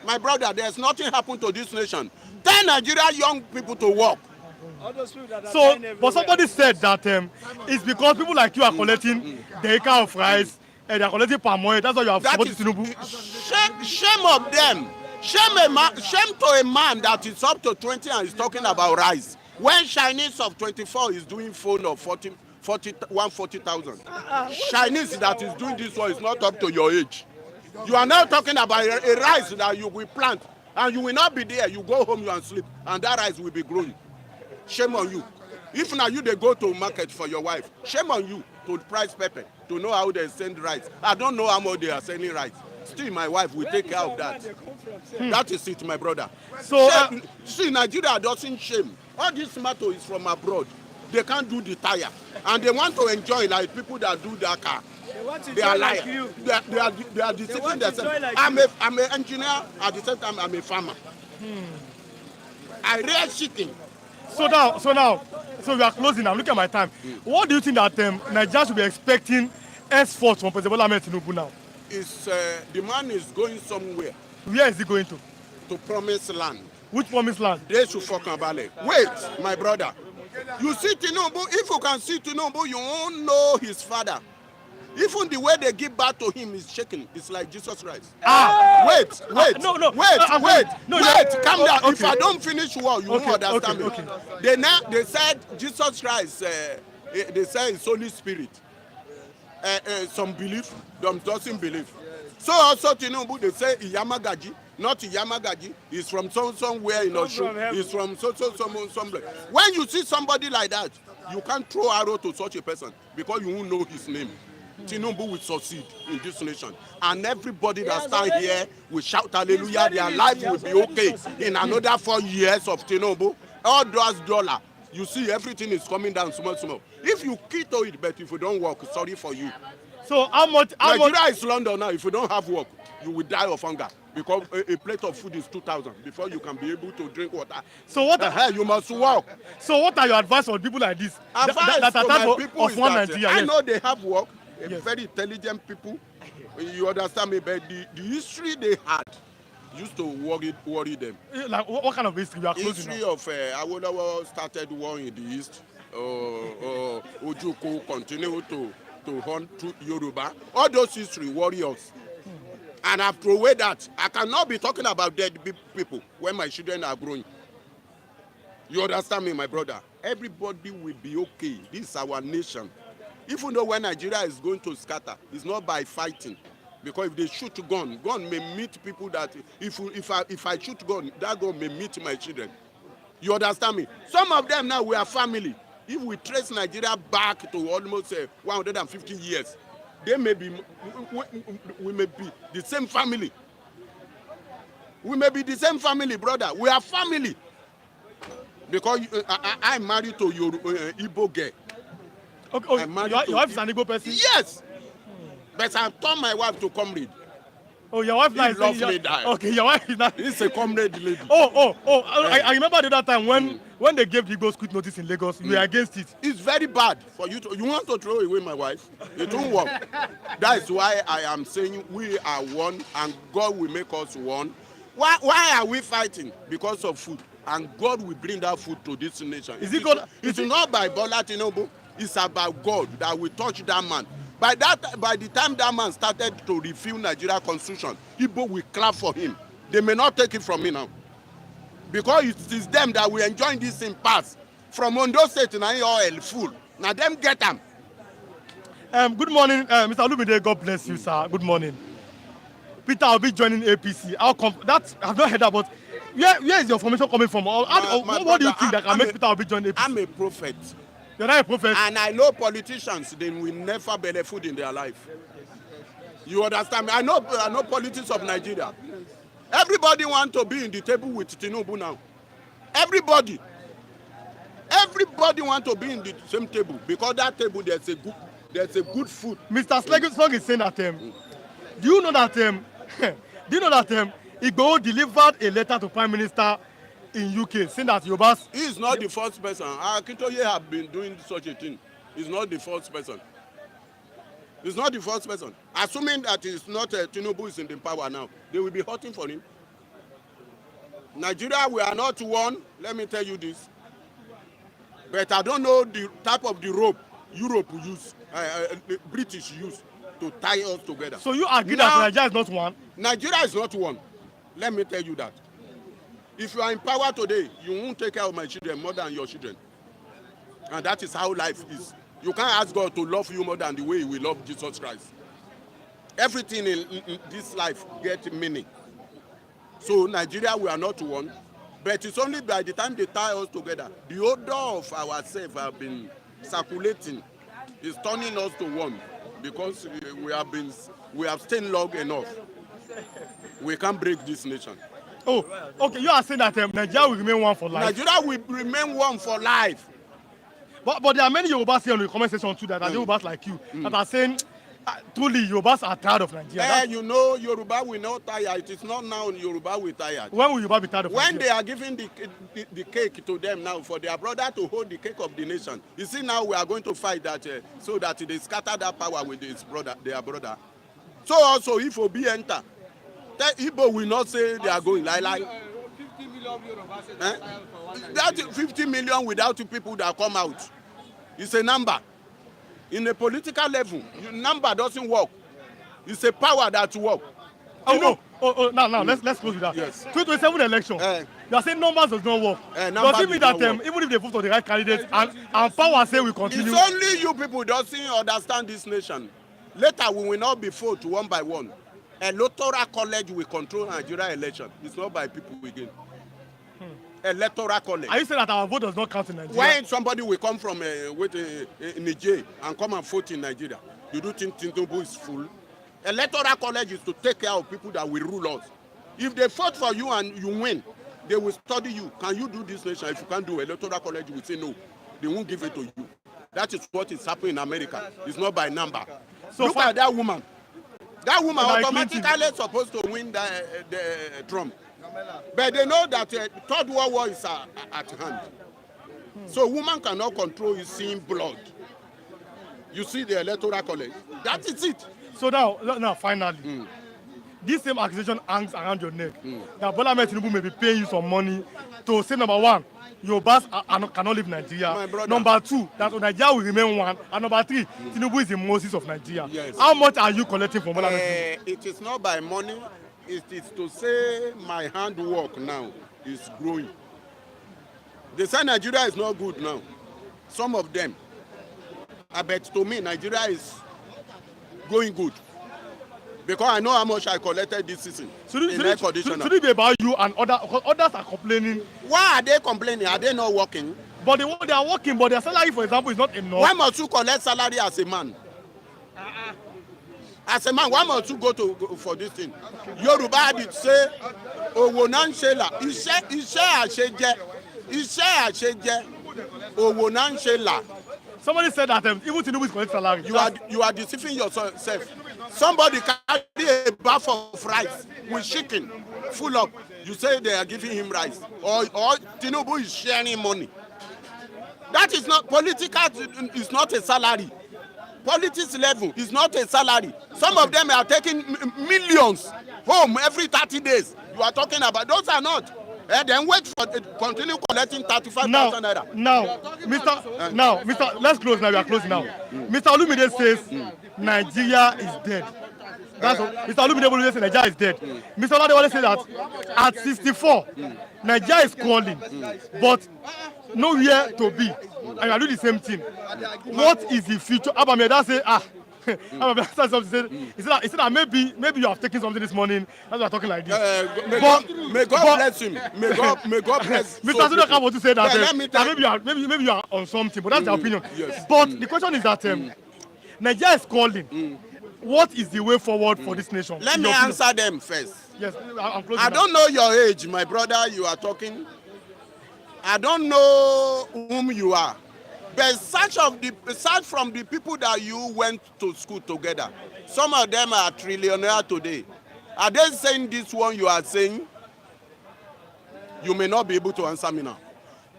My brother, there's nothing happened to this nation. Tell Nigeria young people to work. So, but somebody said that it's because people like you are collecting the acre of rice and they are collecting palm oil. That's why you have supported Tinubu. Shame of them. Shame to a man that is up to 20 and is talking about rice. When Chinese of 24 is doing phone of 140,000. Chinese that is doing this one is not up to your age. You are now talking about a rice that you will plant and you will not be there. You go home, you and sleep, and that rice will be growing. Shame on you. If now you they go to market for your wife, shame on you to price pepper, to know how they send rice. I don't know how much they are sending rice. Still, my wife will take care of that. That is it, my brother. So, see, Nigeria doesn't shame. All this tomato is from abroad. They can't do the tire. And they want to enjoy like people that do their car. They are liars. Like they are deceiving themselves. Like I'm an engineer, at the same time I'm a farmer. I rear chicken. So we are closing now. Look at my time. What do you think that Nigeria should be expecting henceforth from President Bola Ahmed Tinubu now? The man is going somewhere. Where is he going to? to promised land. Which promised land? They should fọkàn balẹ̀. Wait, my brother. You see Tinubu, if you can see Tinubu, you won't know his father. Even the way they give birth to him is shaking. It's like Jesus Christ. Wait. No, no. Wait, calm down. Okay. If I don't finish well, you won't understand me. They said Jesus Christ, they say it's Holy Spirit. Some believe, some doesn't believe. So also Tinubu, they say Iyamagaji, not Iyamagaji. He's from somewhere in Osho. He's from somewhere. When you see somebody like that, you can't throw arrow to such a person because you won't know his name. Tinubu will succeed in this nation, and everybody that stand here will shout hallelujah. Their life will be okay in another 4 years of Tinubu. All those dollar, you see everything is coming down small. If you key to it, but if you don't work, sorry for you. So how much? Nigeria is London now. If you don't have work, you will die of hunger because a plate of food is 2,000 before you can be able to drink water. So what? You must work. So what are your advice for people like this? Advice to my people is that Nigeria, I know they have work. Very intelligent people. You understand me? But the history they had used to worry them. Like what kind of history? We are closing History now. of Awolowo started war in the east. Ojukwu continue to hunt Yoruba. All those history warriors. And after way that, I cannot be talking about dead people when my children are growing. You understand me, my brother? Everybody will be okay. This is our nation. Even though when Nigeria is going to scatter, it's not by fighting. Because if they shoot gun may meet people that, if I shoot gun, that gun may meet my children. You understand me? Some of them now, we are family. If we trace Nigeria back to almost 150 years, we may be the same family. We may be the same family, brother. We are family. Because I'm married to your Igbo girl. Okay, your wife is an Igbo person? Yes. But I turned my wife to comrade. Oh, your wife now is loves me die. Okay, your wife is not. He's a comrade lady. I remember the other time when they gave the Igbos quit notice in Lagos, you were against it. It's very bad for you to. You want to throw away my wife? It won't work. That is why I am saying we are one, and God will make us one. Why are we fighting? Because of food, and God will bring that food to this nation. It's not by Bola Tinubu. It's about God that will touch that man. By the time that man started to refill Nigeria constitution, Igbo will clap for him. They may not take it from me now. Because it is them that will enjoy this impasse. From Ondo State to oil full. Now them get them. Good morning, Mr. Olumide. God bless you, sir. Good morning. Peter will be joining APC. I've not heard about. Where is your formation coming from? What do you think that can make Peter will be joining APC? I'm a prophet. You're not a prophet. And I know politicians, they will never benefit in their life. You understand me? I know politics of Nigeria. Everybody want to be in the table with Tinubu now. Everybody want to be in the same table because that table there's a good food. Mr. Slug is saying that do you know that Igbo delivered a letter to Prime Minister in UK saying that Yorubas. He is not the first person. Akintoye have been doing such a thing. He's not the first person. He's not the first person. Assuming that it's not Tinubu is in the power now, they will be hurting for him. Nigeria, we are not one. Let me tell you this. But I don't know the type of the rope Europe will use, the British use to tie us together. So you agree that Nigeria is not one? Nigeria is not one. Let me tell you that. If you are in power today, you won't take care of my children more than your children. And that is how life is. You can't ask God to love you more than the way he will love Jesus Christ. Everything in this life gets meaning. So Nigeria, we are not one. But it's only by the time they tie us together, the odor of ourselves have been circulating. It's turning us to one. Because we have stayed long enough. We can't break this nation. Oh, okay. You are saying that Nigeria will remain one for life. Nigeria will remain one for life. But there are many Yorubas here on the comment section too that are Yorubas like you that are saying truly Yorubas are tired of Nigeria. You know, Yoruba will not tire. It is not now Yoruba will tire. When will Yoruba be tired of When Nigeria? they are giving the cake to them now for their brother to hold the cake of the nation. You see now we are going to fight that so that they scatter that power with their brother. So also if Obi enter, Igbo will not say they are going. 50 million Yorubas Eh? That 50 million without two people that come out. It's a number. In a political level, your number doesn't work. It's a power that works. Now, let's close with that. Yes. 2027 election. You are saying numbers does not work. Does it mean that even if they vote for the right candidates and power say we continue? It's only you people doesn't understand this nation. Later, we will not be fought one by one. Electoral college will control Nigeria election. It's not by people again. Electoral college. Are you saying that our vote does not count in Nigeria? When somebody will come from Niger and come and vote in Nigeria, you do think Tinubu is full? Electoral college is to take care of people that will rule us. If they vote for you and you win, they will study you. Can you do this nation? If you can't do electoral college, will say no. They won't give it to you. That is what is happening in America. It's not by number. So look at that woman. That woman automatically supposed to win the Trump. But they know that third world war is at hand. So woman cannot control his seeing blood. You see the electoral college. That is it. So now finally, this same accusation hangs around your neck. That Bola Ahmed Tinubu may be paying you some money to say, number one, Yorubas cannot leave Nigeria. Number two, that Nigeria will remain one. And number three, Tinubu is the Moses of Nigeria. Yes. How much are you collecting from Bola Ahmed Tinubu? It is not by money. It is to say my handwork now is growing. They say Nigeria is not good now. Some of them. I bet to me Nigeria is going good. Because I know how much I collected this season. Should it be about you and others are complaining? Why are they complaining? Are they not working? But they are working, but their salary, for example, is not enough. Why must you collect salary as a man? As a man, why must you go for this thing? Yoruba did say, "Owo na nse la, iṣẹ́ àṣejẹ, owo na nse la." Somebody said that even Tinubu is collecting salary. You are deceiving yourself. Somebody carry a bath of rice with chicken full up. You say they are giving him rice, or Tinubu is sharing money. That is not political. It's not a salary. Politics level is not a salary. Some of them are taking millions home every 30 days. You are talking about those are not. And then wait for continue collecting 35,000 naira. Now, Mr. Let's close now. We are closing now. Mr. Olumide says Nigeria is dead. That's what Mr. Olumide says Nigeria is dead. Mr. Oladewale says that at 64, Nigeria is crawling, but nowhere to be. And you are doing the same thing. What is the future? Abameda say he said that maybe you have taken something this morning. That's why you're talking like this. May God bless him. May God bless. Mr. Sunaka want to say that maybe you are on something, but that's the opinion. Yes. But the question is that Nigeria is calling. What is the way forward for this nation? Let me answer them first. Yes, I'm closing. I don't know your age, my brother. You are talking. I don't know whom you are. But search from the people that you went to school together. Some of them are trillionaires today. Are they saying this one you are saying? You may not be able to answer me now.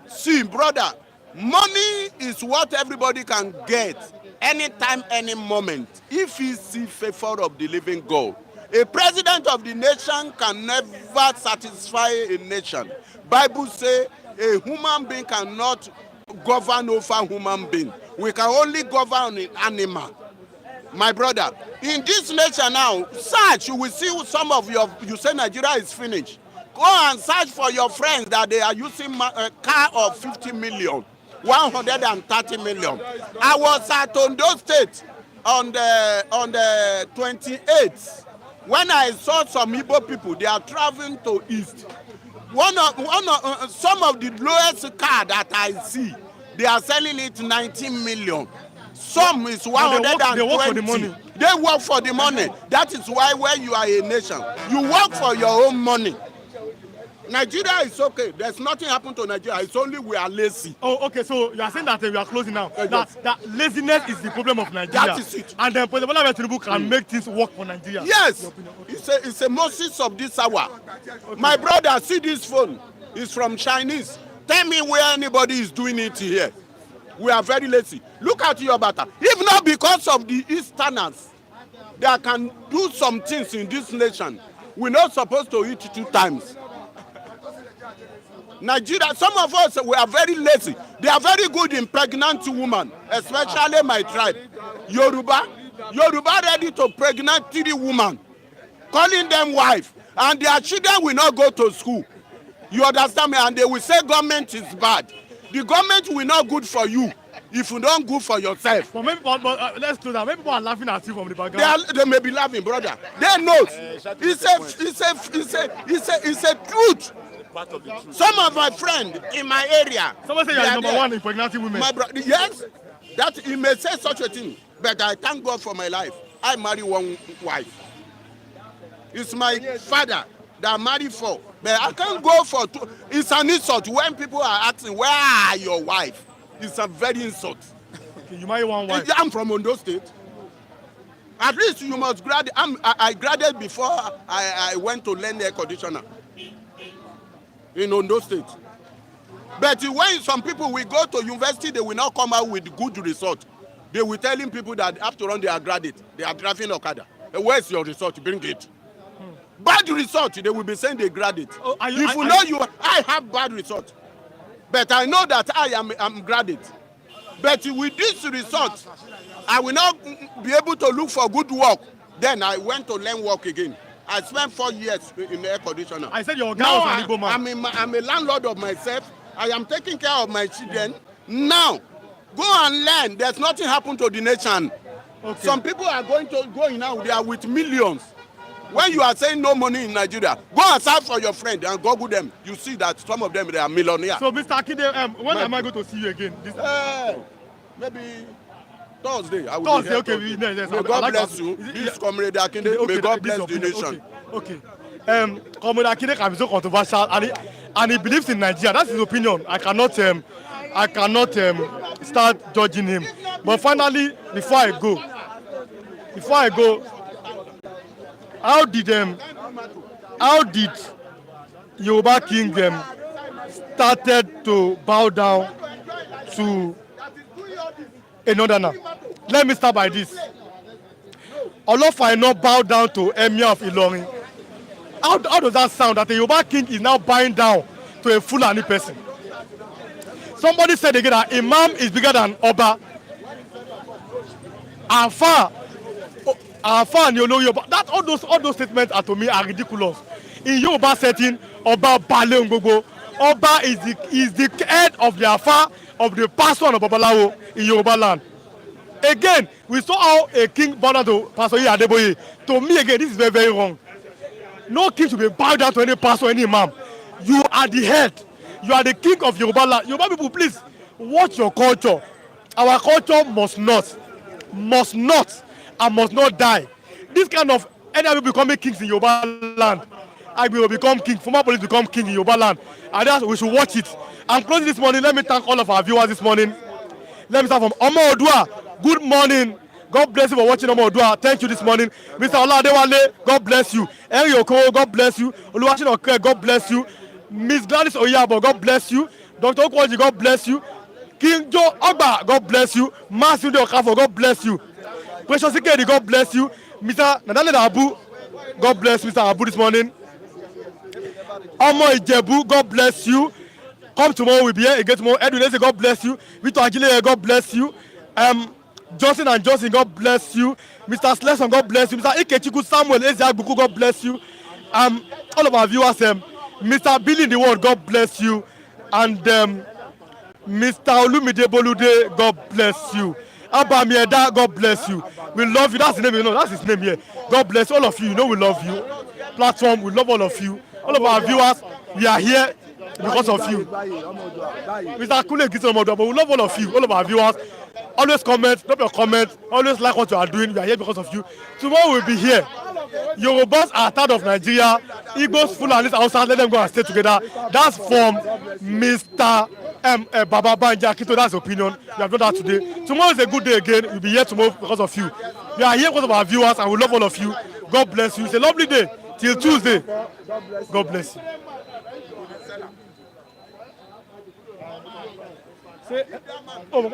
See, brother, money is what everybody can get anytime, any moment, if he sees favor of the living God. A president of the nation can never satisfy a nation. Bible says a human being cannot govern over human being. We can only govern an animal. My brother, in this nation now, search, you will see some of you say Nigeria is finished. Go and search for your friends that they are using a car of 50 million, 130 million. I was at Ondo State on the 28th when I saw some Igbo people. They are traveling to East. Some of the lowest car that I see, they are selling it 19 million. Some is 120. They work for the money. They work for the money. That is why when you are a nation, you work for your own money. Nigeria is okay. There's nothing happened to Nigeria. It's only we are lazy. Oh, okay. So you are saying that we are closing now. That laziness is the problem of Nigeria. That is it. And then President Bola Ahmed Tinubu can make things work for Nigeria. Yes. Okay. It's a Moses of this hour. Okay. My brother, see this phone. It's from Chinese. Tell me where anybody is doing it here. We are very lazy. Look at your butter. If not because of the Easterners that can do some things in this nation, We're not supposed to eat 2 times. Nigeria, some of us, we are very lazy. They are very good in pregnant women, especially my tribe. Yoruba ready to pregnant 3 women, calling them wife, and their children will not go to school. You understand me? And they will say government is bad. The government will not good for you if you don't good for yourself. But let's close that. Maybe people are laughing at you from the background. They may be laughing, brother. They know. It's a truth. Some of my friends in my area. Someone say you are number 1 in pregnancy women. My brother, yes, that he may say such a thing, but I thank God for my life. I marry 1 wife. It's my father that I married 4, but I can't go for 2. It's an insult when people are asking, "Where are your wife?" It's a very insult. Okay, you marry 1 wife. I'm from Ondo State. At least you must graduate. I graduated before I went to learn air conditioner in Ondo State. But when some people will go to university, they will not come out with good result. They will telling people that after all they are graduate, they are driving Okada. Where's your result? Bring it. Bad result, they will be saying they graduate. I have bad result. But I know that I'm graduate. But with this result, I will not be able to look for good work. Then I went to learn work again. I spent 4 years in air conditioner. I said your guy was an Igbo man. I'm a landlord of myself. I am taking care of my children. Now, go and learn. There's nothing happened to the nation. Okay. Some people are going now. They are with millions. When you are saying no money in Nigeria, go and search for your friend and Google them. You see that some of them, they are millionaires. So, Mr. Akinde, when am I going to see you again? Maybe Thursday. I will Thursday, okay. May God bless you. This Comrade Akinde, may God bless the nation. Okay. Comrade Akinde can be so controversial, and he believes in Nigeria. That's his opinion. I cannot start judging him. But finally, before I go, how did Yoruba king started to bow down to a northerner? Let me start by this. Olofa not bow down to Emir of Ilorin. How does that sound, that a Yoruba king is now bowing down to a Fulani person? Somebody said again that Imam is bigger than Oba. Alpha and Yoruba. That all those statements are, to me, are ridiculous. In Yoruba setting, Oba Bale Ngogo. Oba is the head of the Alpha of the pastor of Babalawo in Yoruba land. Again, we saw how a king bowed down to Pastor Adeboye. To me, again, this is very, very wrong. No king should be bowed down to any pastor, any imam. You are the head. You are the king of Yoruba land. Yoruba people, please watch your culture. Our culture must not, and must not die. This kind of any people becoming kings in Yoruba land, I will become king. Former police become king in Yoruba land, and that's, we should watch it. I'm closing this morning. Let me thank all of our viewers this morning. Let me start from Omo Odua. Good morning. God bless you for watching Omo Odua. Thank you this morning. Mr. Oladewale, God bless you. Eri Oko, God bless you. Oluwaseun Oke, God bless you. Miss Gladys Oyabo, God bless you. Dr. Okwoji, God bless you. King Joe Ogba, God bless you. Matthew Okafo, God bless you. Precious Ikedi, God bless you. Mr. Nadale Abu, God bless Mr. Abu this morning. Omo Ijebu, God bless you. Come tomorrow, we'll be here again tomorrow. Edwin Eze, God bless you. Victor Agile, God bless you. Johnson and Johnson, God bless you. Mr. Slesson, God bless you. Mr. Ikechiku Samuel Ezeagbuku, God bless you. All of our viewers, Mr. Billy in the world, God bless you. And Mr. Olumide Bolude, God bless you. Abba Mieda, God bless you. We love you. That's the name, you know. That's his name here. God bless all of you. You know we love you. Platform, we love all of you. All of our viewers, we are here because of you. Mr. Kule Gisomodo, but we love all of you, all of our viewers. Always comment, drop your comments. Always like what you are doing. We are here because of you. Tomorrow we'll be here. Yorubas are tired of Nigeria. Igbos, Fulanis, Hausas, let them go and stay together. That's from Mr. Baba Banja Kito. That's opinion. We have done that today. Tomorrow is a good day again. We'll be here tomorrow because of you. We are here because of our viewers, and we love all of you. God bless you. It's a lovely day. Till Tuesday. God bless you. Say,